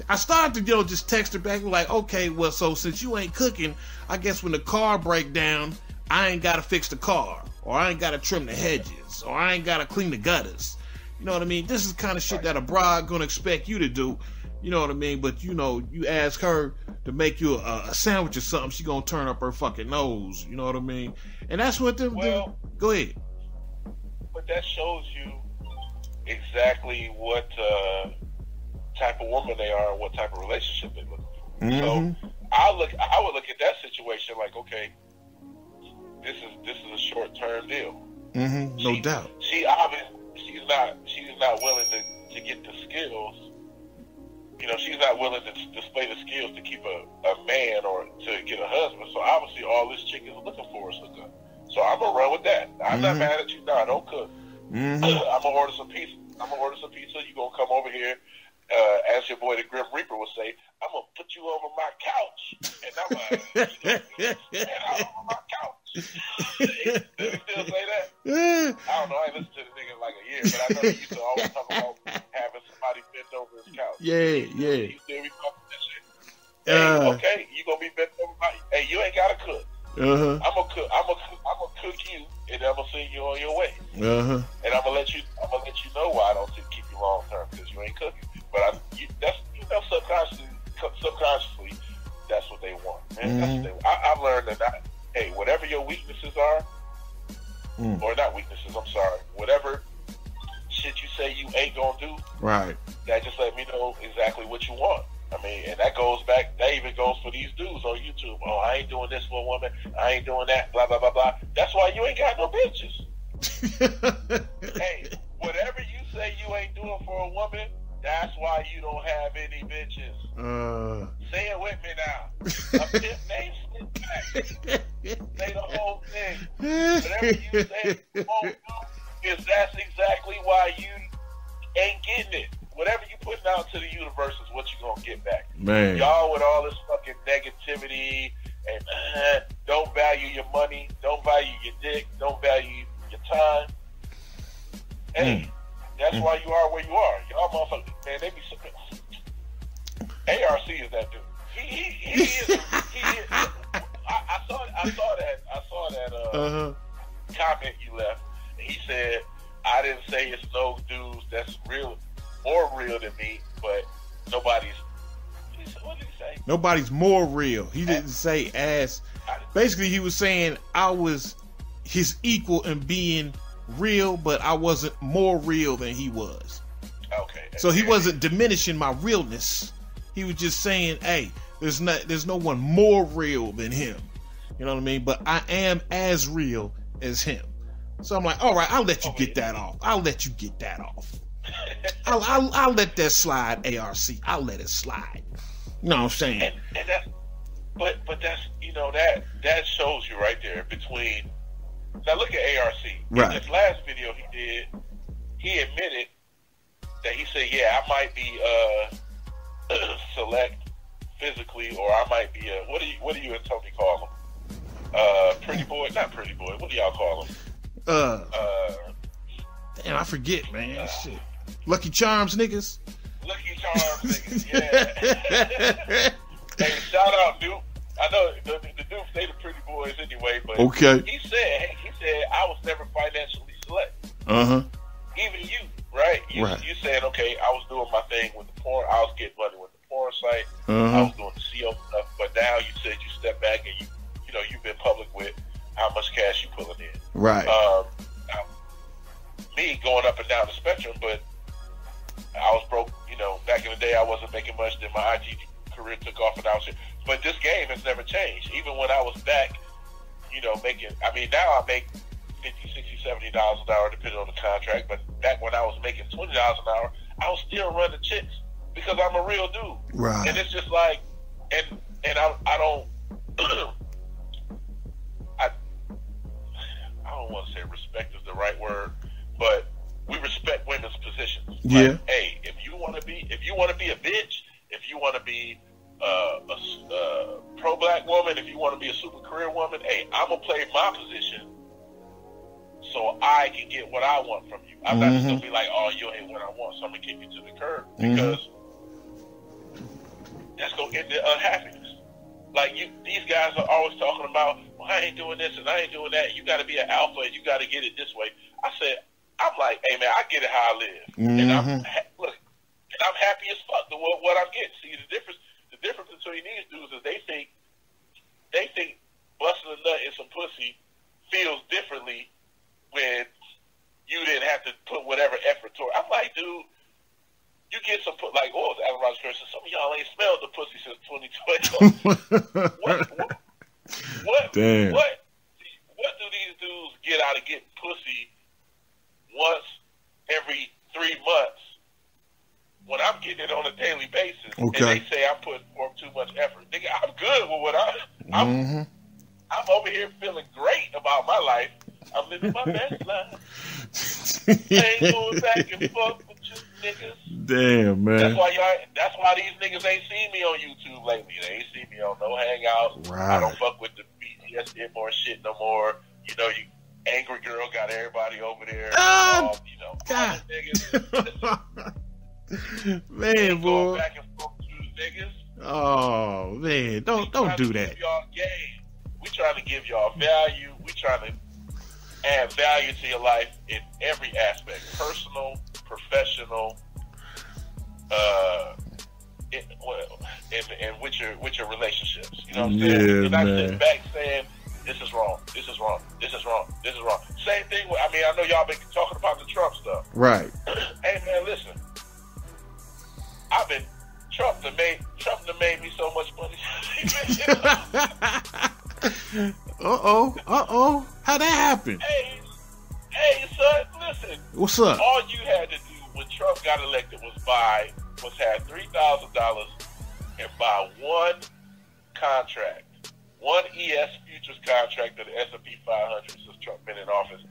I started to, just text her back, like, okay, well, so since you ain't cooking, I guess when the car break down, I ain't gotta fix the car, or I ain't gotta trim the hedges, or I ain't gotta clean the gutters. You know what I mean? This is the kind of shit that a broad gonna expect you to do. You know what I mean? But, you ask her to make you a sandwich or something, she gonna turn up her fucking nose. You know what I mean? And that's what go ahead. But that shows you exactly what type of woman they are and what type of relationship they're looking for. Mm-hmm. So I would look at that situation like, okay, this is a short-term deal. Mm-hmm. No doubt. She's not willing to get the skills. She's not willing to display the skills to keep a man or to get a husband. So obviously all this chick is looking for is hookup. So I'm gonna run with that. I'm not mad at you. Nah, don't cook. I'm gonna order some pizza. You gonna come over here, as your boy the Grim Reaper would say, I'm gonna put you over my couch, and I'm get out over my couch. Does he still say that? I don't know. I ain't listened to the nigga in like a year, but I know he used to always talk about having somebody bent over his couch. Yeah. He still be talking this shit. Hey, okay, you gonna be bent over my? Hey, you ain't gotta cook. I'm gonna cook you, and I'm gonna send you on your way. And I'm gonna let you know why I don't keep you long term, because you ain't cooking. But subconsciously, that's what they want. Man. That's what they want. I've learned that. Hey, whatever your weaknesses are, or not weaknesses, I'm sorry, whatever shit you say you ain't gonna do, right? That just let me know exactly what you want. I mean, and that even goes for these dudes on YouTube. Oh, I ain't doing this for a woman. I ain't doing that, blah, blah, blah, blah. That's why you ain't got no bitches. Hey, whatever you say you ain't doing for a woman, that's why you don't have any bitches. Say it with me now. A pimp name slip back. Say the whole thing. Whatever you say you won't do, is that's exactly why you ain't getting it. Whatever you putting out to the universe is what you gonna get back. Man. Y'all with all this fucking negativity and don't value your money, don't value your dick, don't value your time. Hey, that's why you are where you are. Y'all motherfuckers, man, they be so. ARC is that dude. He is. I saw that comment you left. And he said, I didn't say it's no dudes that's more real than me, but nobody's. What did he say? Nobody's more real. He didn't say as. Basically, he was saying I was his equal in being real, but I wasn't more real than he was. Okay. So he wasn't diminishing my realness. He was just saying, hey, there's no one more real than him. You know what I mean? But I am as real as him. So I'm like, all right, I'll let you get that off. I'll let you get that off. I'll let that slide, ARC. I'll let it slide. You know what I'm saying? And that's, but that's, that shows you right there between. Now look at ARC. Right. In this last video he did, he admitted that he said, yeah, I might be select physically, or I might be what do you and Tony call him? Pretty boy, not pretty boy. What do y'all call him? Damn, I forget, man. Shit. Lucky Charms niggas. Lucky Charms niggas, yeah. Hey, shout out, Duke. I know the Dukes, they the pretty boys anyway, but okay. He said I was never financially select. Uh-huh. Even you, right? You saying, okay, I was doing my thing with the porn. I was getting money with the porn site. Uh-huh. I was doing the CO stuff. But now you said you step back and you've been public with how much cash you pulling in. Right. Now, me going up and down the spectrum, but I was broke. Back in the day, I wasn't making much. Then my IG career took off, and I was here. But this game has never changed. Even when I was back, making. I mean, now I make $50, $60, $70 an hour, depending on the contract. But back when I was making $20 an hour, I was still running chicks because I'm a real dude. Right. And it's just like, and I don't. I don't want to say respect is the right word, but we respect women's positions. Yeah. Like, hey, if you want to be a bitch, if you want to be a pro-black woman, if you want to be a super career woman, hey, I'm gonna play my position so I can get what I want from you. I'm not just gonna be like, oh, you ain't what I want, so I'm gonna kick you to the curb, because that's gonna end in unhappiness. Like these guys are always talking about, well, I ain't doing this and I ain't doing that. You got to be an alpha and you got to get it this way. I'm like, hey man, I get it how I live, and I'm happy as fuck with what I'm getting. See, the difference between these dudes is they think busting a nut in some pussy feels differently when you didn't have to put whatever effort toward. I'm like, dude, you get some like, oh, it's Alan Roger Currie. Some of y'all ain't smelled the pussy since 2012. What do these dudes get out of getting pussy once every 3 months when I'm getting it on a daily basis? Okay. And they say I'm putting forth too much effort. Nigga, I'm good with what I'm over here feeling great about my life. I'm living my best life. Ain't going back and fuck with you niggas. Damn, man. That's why these niggas ain't seen me on YouTube lately. They ain't seen me on no Hangouts. Right. I don't fuck with the BTS more shit no more. You Angry Girl got everybody over there. God. Niggas. Man, boy. Back and forth with you niggas. Oh man, don't do that. We trying to give y'all value. We trying to add value to your life in every aspect: personal, professional, and with your relationships. You know what I'm saying? You're not sitting back saying, this is wrong, this is wrong, this is wrong, this is wrong. Same thing with, I know y'all been talking about the Trump stuff. Right. Hey man, listen. Trump done made me so much money. Uh-oh. How'd that happen? Hey, son, listen. What's up? All you had to do when Trump got elected was have $3,000 and buy one contract, one ES futures contract of the S&P 500 since Trump been in office.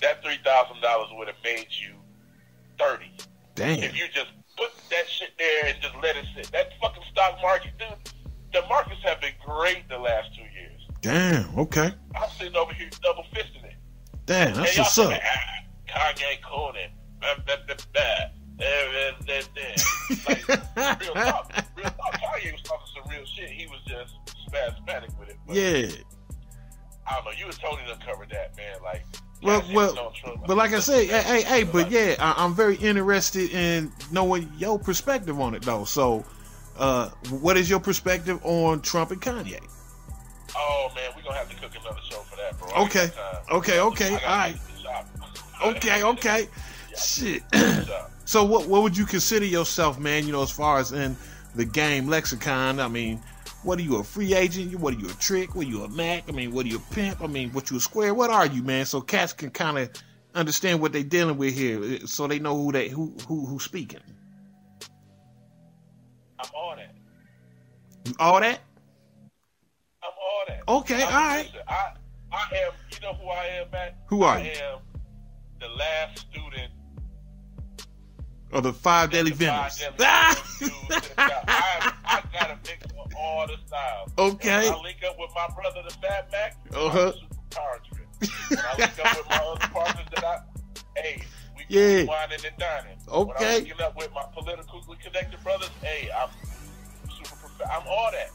That $3,000 would have made you 30. Damn. If you just put that shit there and just let it sit. That fucking stock market, dude, the markets have been great the last 2 years. Damn, okay. I'm sitting over here double fisting it. Damn, that's what's up. Kanye Conan. Like, real talk. Kanye was talking some real shit. He was just spasmodic with it. But yeah. I don't know. You and Tony done covered that, man. Like, But like I said, hey, but yeah, I'm very interested in knowing your perspective on it, though. So, what is your perspective on Trump and Kanye? Oh man, we're gonna have to cook another show for that, bro. Okay, all right. Okay. Shit. So, what would you consider yourself, man? You know, as far as in the game lexicon, I mean, what are you, a free agent? What are you, a trick? What are you, a Mac? I mean, what are you, a pimp? I mean, what you, a square? What are you, man? So cats can kind of understand what they're dealing with here, so they know who's speaking. I'm all that. You all that? I'm all that. Okay, all right. Listen, I am. You know who I am, man? Who are you? I am the last student Or the 5 Daily Venoms. I got a mix of all the styles. Okay. When I link up with my brother, the Fat Mac, Uh-huh. I'm super power trip. When I link up with my other partners we Yeah. whining and dining. Okay. When I'm linking up with my politically connected brothers, I'm super I'm all that.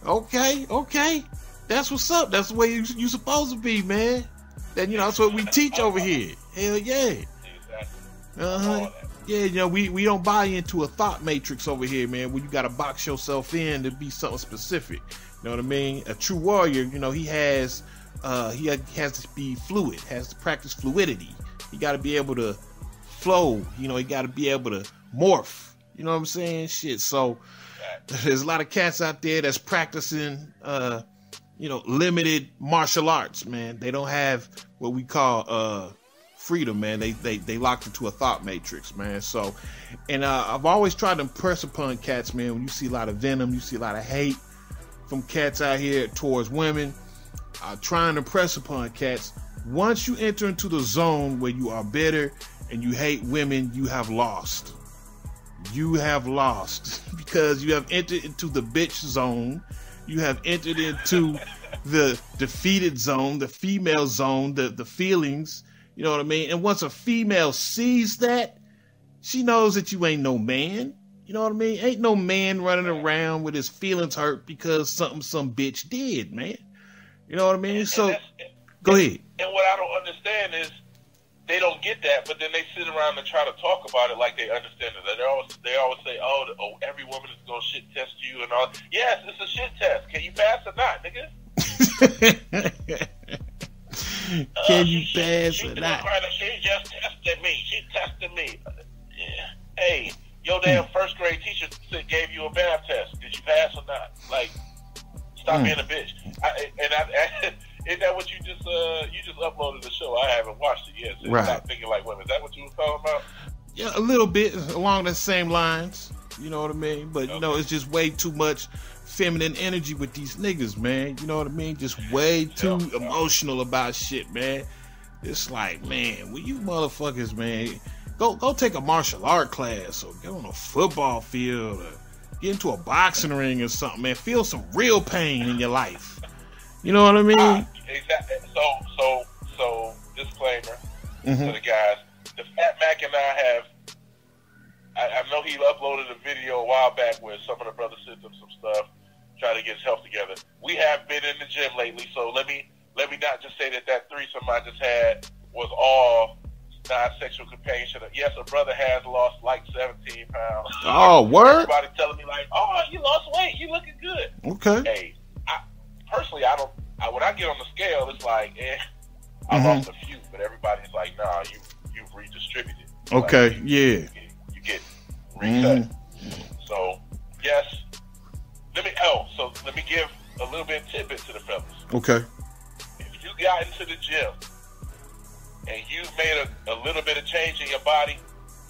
Okay. That's what's up. That's the way you supposed to be, man. Then, you know, that's what we teach over here. Hell yeah. Exactly. Uh-huh. All that. Yeah, you know, we don't buy into a thought matrix over here, man, where you got to box yourself in to be something specific. You know what I mean? A true warrior, you know, he has to be fluid, has to practice fluidity. He got to be able to flow. You know, he got to be able to morph. You know what I'm saying? Shit. So there's a lot of cats out there that's practicing, limited martial arts, man. They don't have what we call freedom, man. They locked into a thought matrix, man. So, and I've always tried to impress upon cats, man, when you see a lot of venom, you see a lot of hate from cats out here towards women. Trying to impress upon cats, once you enter into the zone where you are bitter and you hate women, you have lost. You have lost because you have entered into the bitch zone. You have entered into the defeated zone, the female zone, the feelings. You know what I mean? And once a female sees that, she knows that you ain't no man. You know what I mean? Ain't no man running around with his feelings hurt because something some bitch did, man. You know what I mean? So, go ahead. And what I don't understand is they don't get that, but then they sit around and try to talk about it like they understand it. They always say, oh, every woman is going to shit test you and all. Yes, it's a shit test. Can you pass or not, nigga? Can you pass or not? She just tested me. She tested me. Yeah. Hey, your damn first grade teacher gave you a math test. Did you pass or not? Like, stop being a bitch. Isn't that what you just uploaded the show? I haven't watched it yet. So right. Stop thinking like women. Is that what you were talking about? Yeah, a little bit along the same lines. You know what I mean? But you know, it's just way too much feminine energy with these niggas, man. You know what I mean? Just way too emotional about shit, man. It's like, man, will you motherfuckers, man, go take a martial art class or get on a football field or get into a boxing ring or something, man. Feel some real pain in your life. You know what I mean? Exactly. So disclaimer to the guys. The Fat Mac and I know he uploaded a video a while back where some of the brothers sent him some stuff, trying to get his health together. We have been in the gym lately, so let me not just say that threesome I just had was all non-sexual companionship. Yes, a brother has lost like 17 pounds. Oh, word? Everybody telling me like, oh, you lost weight, you looking good. Okay. Hey, personally, when I get on the scale, it's like, I lost a few, but everybody's like, nah, you've redistributed. Okay, like, yeah. You get recut. So, yes. Let me give a little bit of tidbit to the fellas. Okay. If you got into the gym and you've made a little bit of change in your body,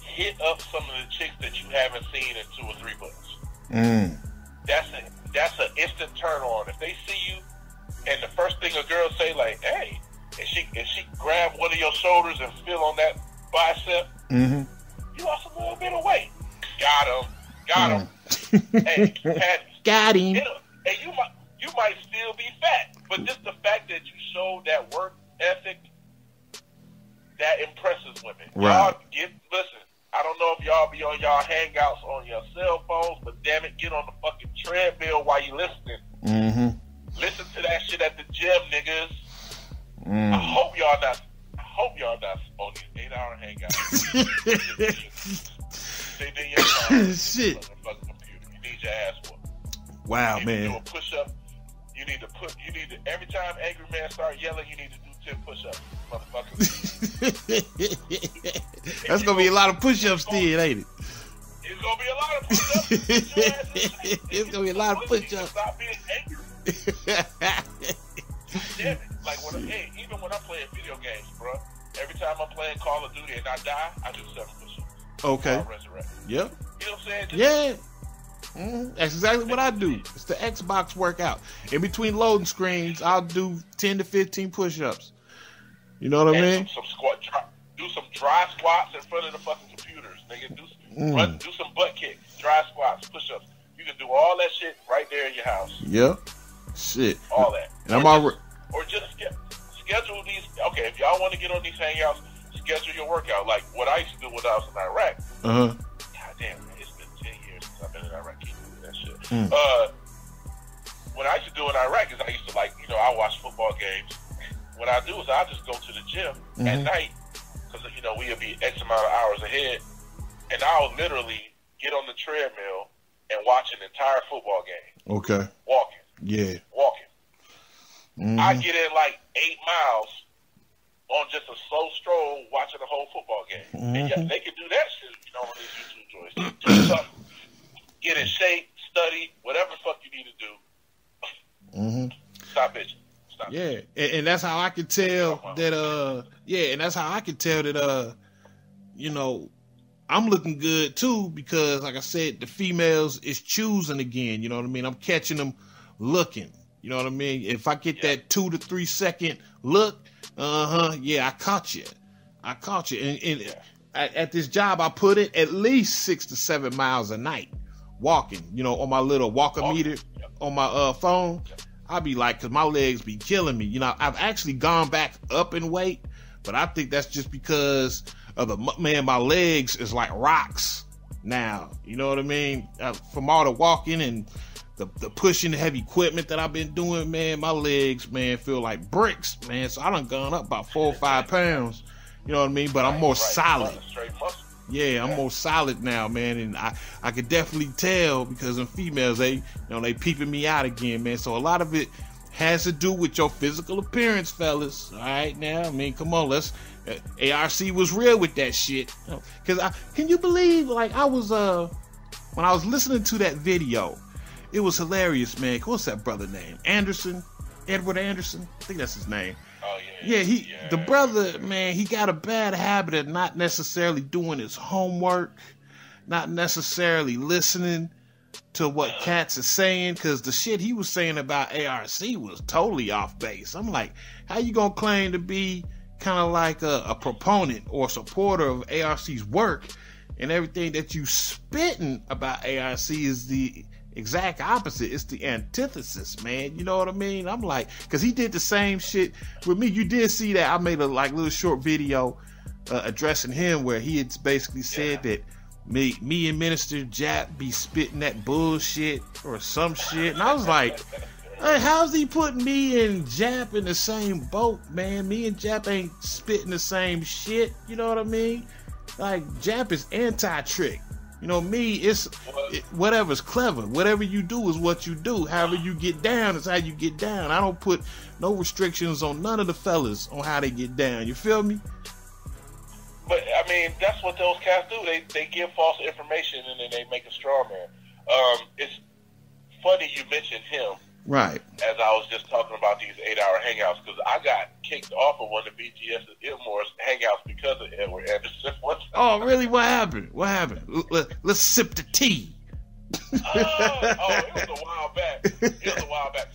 hit up some of the chicks that you haven't seen in 2 or 3 months. That's an instant turn on. If they see you and the first thing a girl say like, hey, and she grab one of your shoulders and feel on that bicep, you lost a little bit of weight. Got him. Hey, got him. And you might still be fat, but just the fact that you showed that work ethic, that impresses women. Right. Listen, I don't know if y'all be on y'all hangouts on your cell phones, but damn it, get on the fucking treadmill while you listening. Listen to that shit at the gym, niggas. I hope hope y'all not on these 8-hour hangouts. They did your time. Shit. Fucking computer. You need your ass whooped. Wow, You need to man. do a push-up. You need to every time Angry Man start yelling, you need to do 10 push-ups, motherfucker. That's gonna be a lot of push-ups still, ain't it? It's gonna be a lot of push-ups. Get your ass in shape. It's gonna be a lot of Pussy, push-ups. Stop being angry. Damn it. Like, even when I'm playing video games, bro, every time I'm playing Call of Duty and I die, I do 7 push-ups. Okay. I'll resurrect. Yep. You know what I'm saying? Yeah. That's exactly what I do. It's the Xbox workout. In between loading screens, I'll do 10 to 15 push-ups. You know what I mean? Some squat, do some dry squats in front of the fucking computers, nigga. Do some butt kicks, dry squats, push-ups. You can do all that shit right there in your house. Yep. Shit. All that. And I'm already. Or just schedule these. Okay, if y'all want to get on these hangouts, schedule your workout. Like what I used to do when I was in Iraq. God damn, man, it's been 10 years since I've been in Iraq. Keep doing that shit. What I used to do in Iraq is I used to I watch football games. What I do is I just go to the gym at night because we'll be X amount of hours ahead, and I'll literally get on the treadmill and watch an entire football game. Okay. Walking. Yeah. Walking. I get in like 8 miles on just a slow stroll watching the whole football game. And yeah, they can do that shit, on these YouTube joints. Do something, get in shape, study, whatever the fuck you need to do. Stop bitching. Stop. Yeah, and that's how I can tell that. And that's how I can tell that. I'm looking good too because, like I said, the females is choosing again. You know what I mean? I'm catching them looking. You know what I mean? If I get that 2 to 3 second look, I caught you. And at this job, I put in at least 6 to 7 miles a night walking. On my little walker meter on my phone. I'll be like, because my legs be killing me. I've actually gone back up in weight, but I think that's just because of my legs is like rocks now. You know what I mean? From all the walking and the pushing the heavy equipment that I've been doing, man, my legs, man, feel like bricks, man. So I done gone up about 4 or 5 pounds. You know what I mean? But I'm more solid. Yeah, I'm more solid now, man, and I could definitely tell because them females, they peeping me out again, man. So a lot of it has to do with your physical appearance, fellas. All right, now, I mean, come on, ARC was real with that shit. Cause can you believe, like, I was when I was listening to that video, it was hilarious, man. What's that brother name? Edward Anderson, I think that's his name. Oh, yeah. Yeah, the brother, man, he got a bad habit of not necessarily doing his homework, not necessarily listening to what cats are saying, because the shit he was saying about ARC was totally off base. I'm like, how you gonna claim to be kind of like a proponent or supporter of ARC's work, and everything that you spitting about ARC is the exact opposite? It's the antithesis, man. You know what I mean? I'm like, because he did the same shit with me. You did see that I made a little short video addressing him where he had basically said that me and Minister Jap be spitting that bullshit or some shit, and I was like, hey, how's he putting me and Jap in the same boat, man? Me and Jap ain't spitting the same shit. You know what I mean? Like, Jap is anti-trick. Me, it's whatever's clever. Whatever you do is what you do. However you get down is how you get down. I don't put no restrictions on none of the fellas on how they get down. You feel me? But, I mean, that's what those cats do. They give false information and then they make a straw man. It's funny you mentioned him. Right. As I was just talking about these 8-hour hangouts, because I got kicked off of one of BGS Ilmore's hangouts because of Edward Anderson. Oh, really? What happened? Let's sip the tea. It was a while back.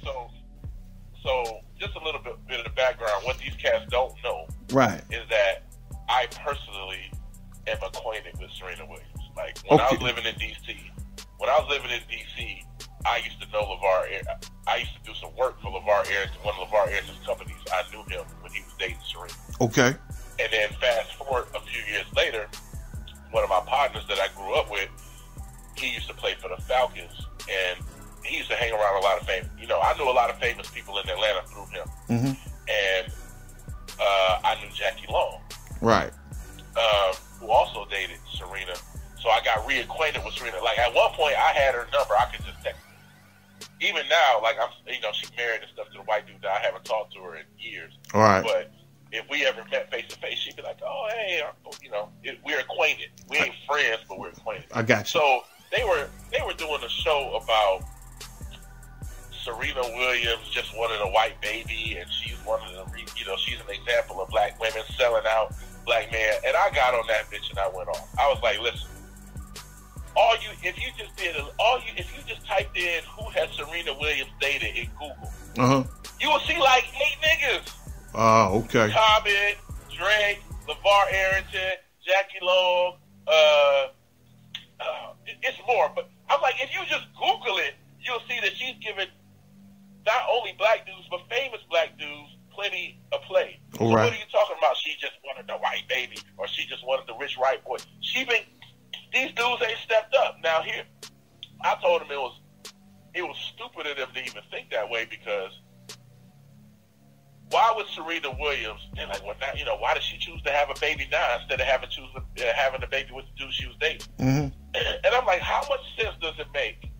So just a little bit of the background. What these cats don't know, right, is that I personally am acquainted with Serena Williams. Like when I was living in DC, I used to know LeVar. I used to do some work for LeVar Ayrton, one of LeVar Ayrton's companies. I knew him when he was dating Serena. Okay. And then fast forward a few years later, one of my partners that I grew up with, he used to play for the Falcons, and he used to hang around a lot of famous. I knew a lot of famous people in Atlanta through him. And I knew Jackie Long. Right. Who also dated Serena. So I got reacquainted with Serena. Like at one point, I had her number. I could just text her. Even now, like she's married and stuff to the white dude that I haven't talked to her in years. All right. But if we ever met face to face, she'd be like, "Oh, hey, we're acquainted. We ain't friends, but we're acquainted." I got you. So they were doing a show about Serena Williams just wanted a white baby, and she's one of the, she's an example of black women selling out black men. And I got on that bitch and I went off. I was like, listen, if you just typed in who has Serena Williams dated in Google, you will see like 8 niggas. Oh, okay. Common, Drake, LeVar Arrington, Jackie Long, it's more. But I'm like, if you just Google it, you'll see that she's given not only black dudes, but famous black dudes plenty of play. So right. What are you talking about? She just wanted the white baby, or she just wanted the rich white boy. These dudes ain't stepped up. Now here, I told him it was stupid of them to even think that way, because why would Serena Williams, and like, well, now, why did she choose to have a baby now instead of having a baby with the dude she was dating? Mm-hmm. And I'm like, how much sense does it make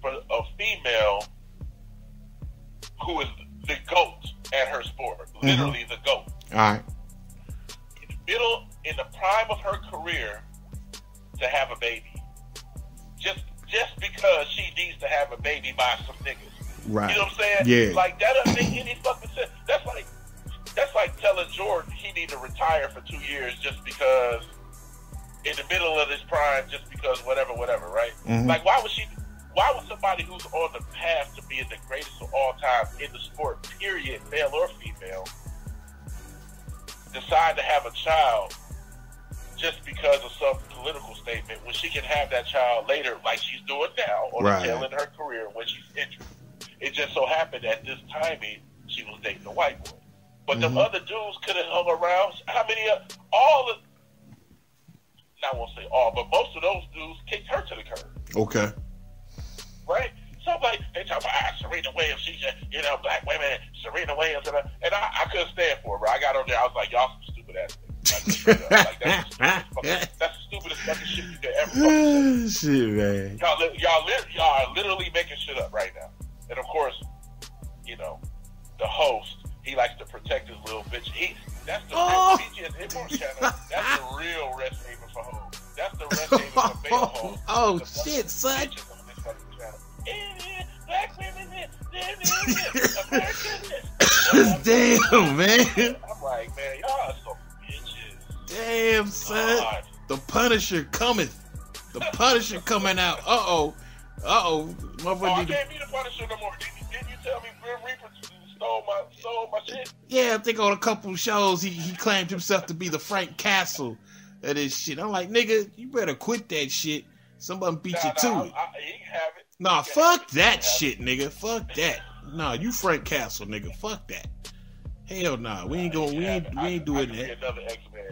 for a female who is the GOAT at her sport, literally the GOAT, all right, in the prime of her career, to have a baby, just because she needs to have a baby by some niggas? Right. You know what I'm saying? Yeah. Like, that doesn't make any fucking sense. That's like telling Jordan he need to retire for 2 years just because in the middle of his prime, just because whatever, right? Mm-hmm. Like, why would somebody who's on the path to being the greatest of all time in the sport, period, male or female, decide to have a child just because of some political statement when she can have that child later, like she's doing now, on right. the tail end of her career when she's injured? It just so happened at this timing she was dating a white boy. But them other dudes could have hung around. How many I won't say all, but most of those dudes kicked her to the curb. Okay. Right? So like, they talk about Serena Williams, she's just, black women, Serena Williams, and I couldn't stand for her, bro. I got on there, I was like, y'all some stupid ass niggas. Like, that's the stupidest fucking shit you could ever fucking say. Shit, man. Y'all are literally making shit up right now. And of course, the host, he likes to protect his little bitch. That's the real BGS Import channel. That's the real rest haven for hoes. That's the rest haven for male hoes. Oh shit, son. Black women, damn, man. I'm like, man, y'all are some bitches. Damn, son. God. The Punisher cometh. The Punisher coming out. Uh-oh. I can't be the Punisher no more. Didn't you tell me Grim Reaper stole my shit? Yeah, I think on a couple of shows he claimed himself to be the Frank Castle of this shit. I'm like, nigga, you better quit that shit. Somebody beat you to it. He can have it. Nah, fuck that shit, nigga. Fuck that. Nah, you Frank Castle, nigga. Fuck that. Hell nah. We ain't doing that. Another X-Men.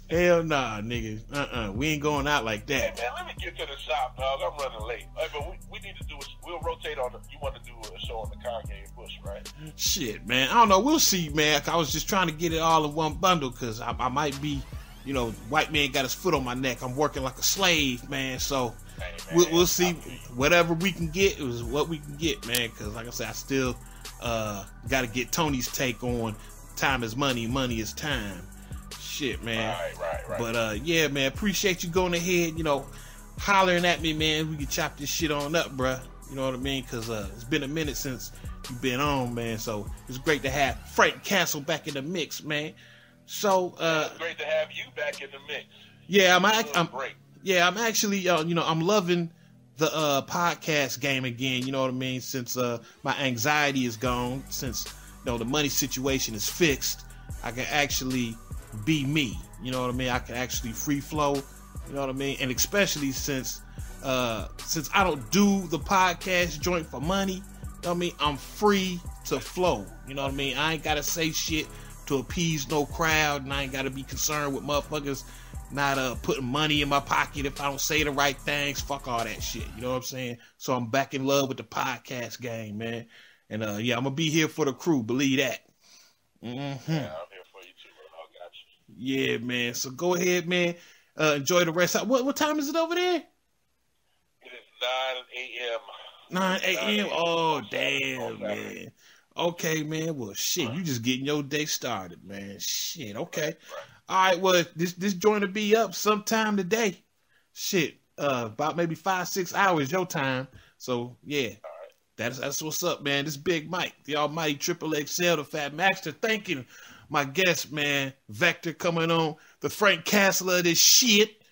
Hell nah, nigga. We ain't going out like that. Hey, man, let me get to the shop, dog. I'm running late. Hey, but we need to do we'll rotate on you want to do a show on the Kanye and Bush, right? Shit, man. I don't know. We'll see, man. I was just trying to get it all in one bundle because I might be, white man got his foot on my neck. I'm working like a slave, man. So hey, man, we'll see. Whatever we can get is what we can get, man. Because like I said, I still got to get Tony's take on time is money, money is time. Shit, man. Right. But yeah, man, appreciate you going ahead, hollering at me, man. We can chop this shit on up, bruh. You know what I mean? Because it's been a minute since you've been on, man. So it's great to have Frank Castle back in the mix, man. So it's great to have you back in the mix. Yeah, I'm actually, I'm loving the podcast game again. You know what I mean? Since my anxiety is gone, since the money situation is fixed, I can actually be me. You know what I mean? I can actually free flow. You know what I mean? And especially since I don't do the podcast joint for money, you know what I mean? I'm free to flow. You know what I mean? I ain't gotta say shit to appease no crowd, and I ain't gotta be concerned with motherfuckers not putting money in my pocket if I don't say the right things. Fuck all that shit. You know what I'm saying? So I'm back in love with the podcast game, man. And yeah, I'm gonna be here for the crew. Believe that. Mm-hmm. Yeah, I'm here for you too, bro. I got you. Yeah, man. So go ahead, man. Enjoy the rest. What time is it over there? It is 9 a.m. 9 a.m. Oh, on damn, Saturday. man. Okay, man. Well, shit, you just getting your day started, man. Shit, okay. Right. All right, well, this joint will be up sometime today. Shit, about maybe 5-6 hours your time. So, yeah. That's what's up, man. This Big Mike, the almighty Triple XL, the Fat Maxter, thanking my guest, man, Vector, coming on, the Frank Castle of this shit,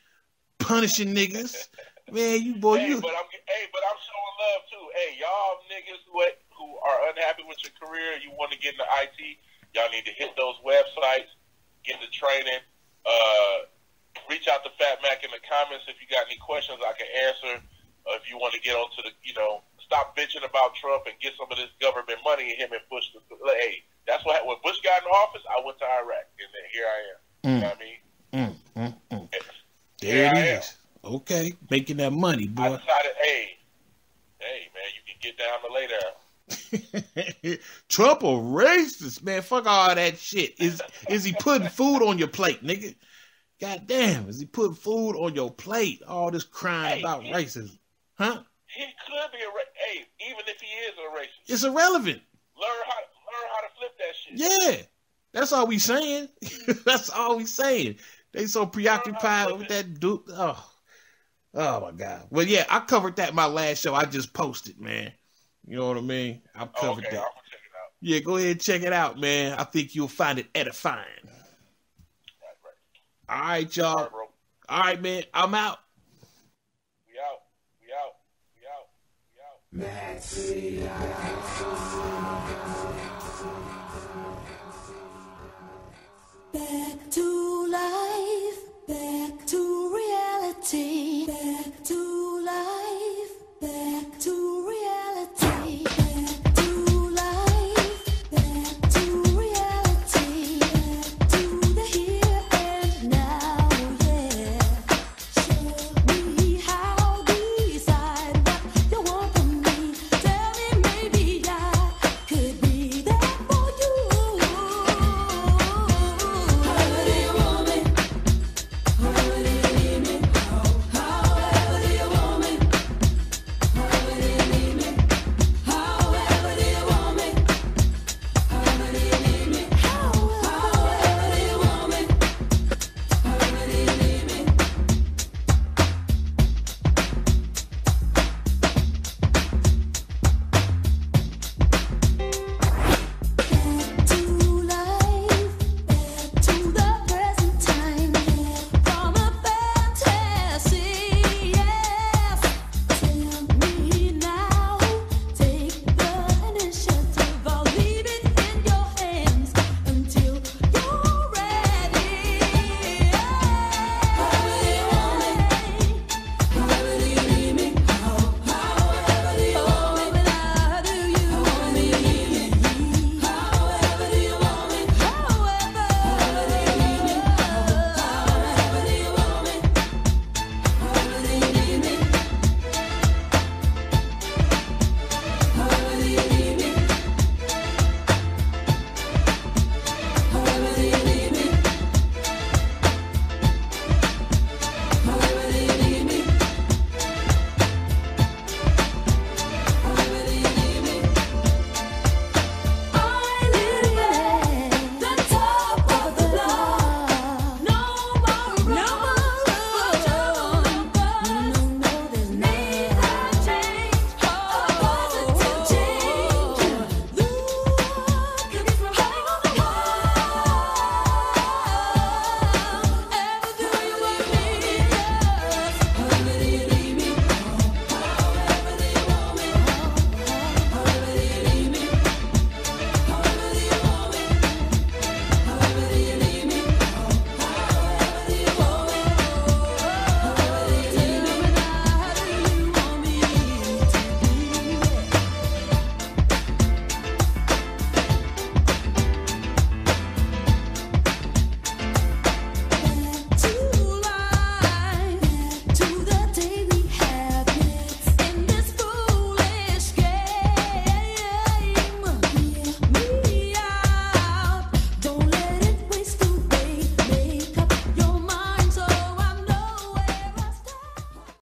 punishing niggas. Man, you boy, Hey, you. but I'm showing love too. Hey, y'all niggas who are unhappy with your career, you want to get into IT, y'all need to hit those websites, get the training. Reach out to Fat Mac in the comments if you got any questions I can answer. If you want to get onto the, stop bitching about Trump and get some of this government money in him and Bush. Hey, that's what when Bush got in office, I went to Iraq, and then here I am. You know what I mean? There it is. Okay, making that money, boy. I decided, hey, man, you can get down to lay down. Trump a racist, man. Fuck all that shit. Is he putting food on your plate, nigga? God damn, is he putting food on your plate? All this crying about racism. Huh? He could be hey, even if he is a racist. It's irrelevant. Learn how to flip that shit. Yeah. That's all we saying. That's all we saying. They so preoccupied with that dude. Oh my God. Well, yeah, I covered that in my last show. I just posted, man. You know what I mean? I covered that. I'm gonna check it out. Yeah, go ahead and check it out, man. I think you'll find it edifying. Right. All right, y'all. All right, bro. All right, man. I'm out. We out. Maxi.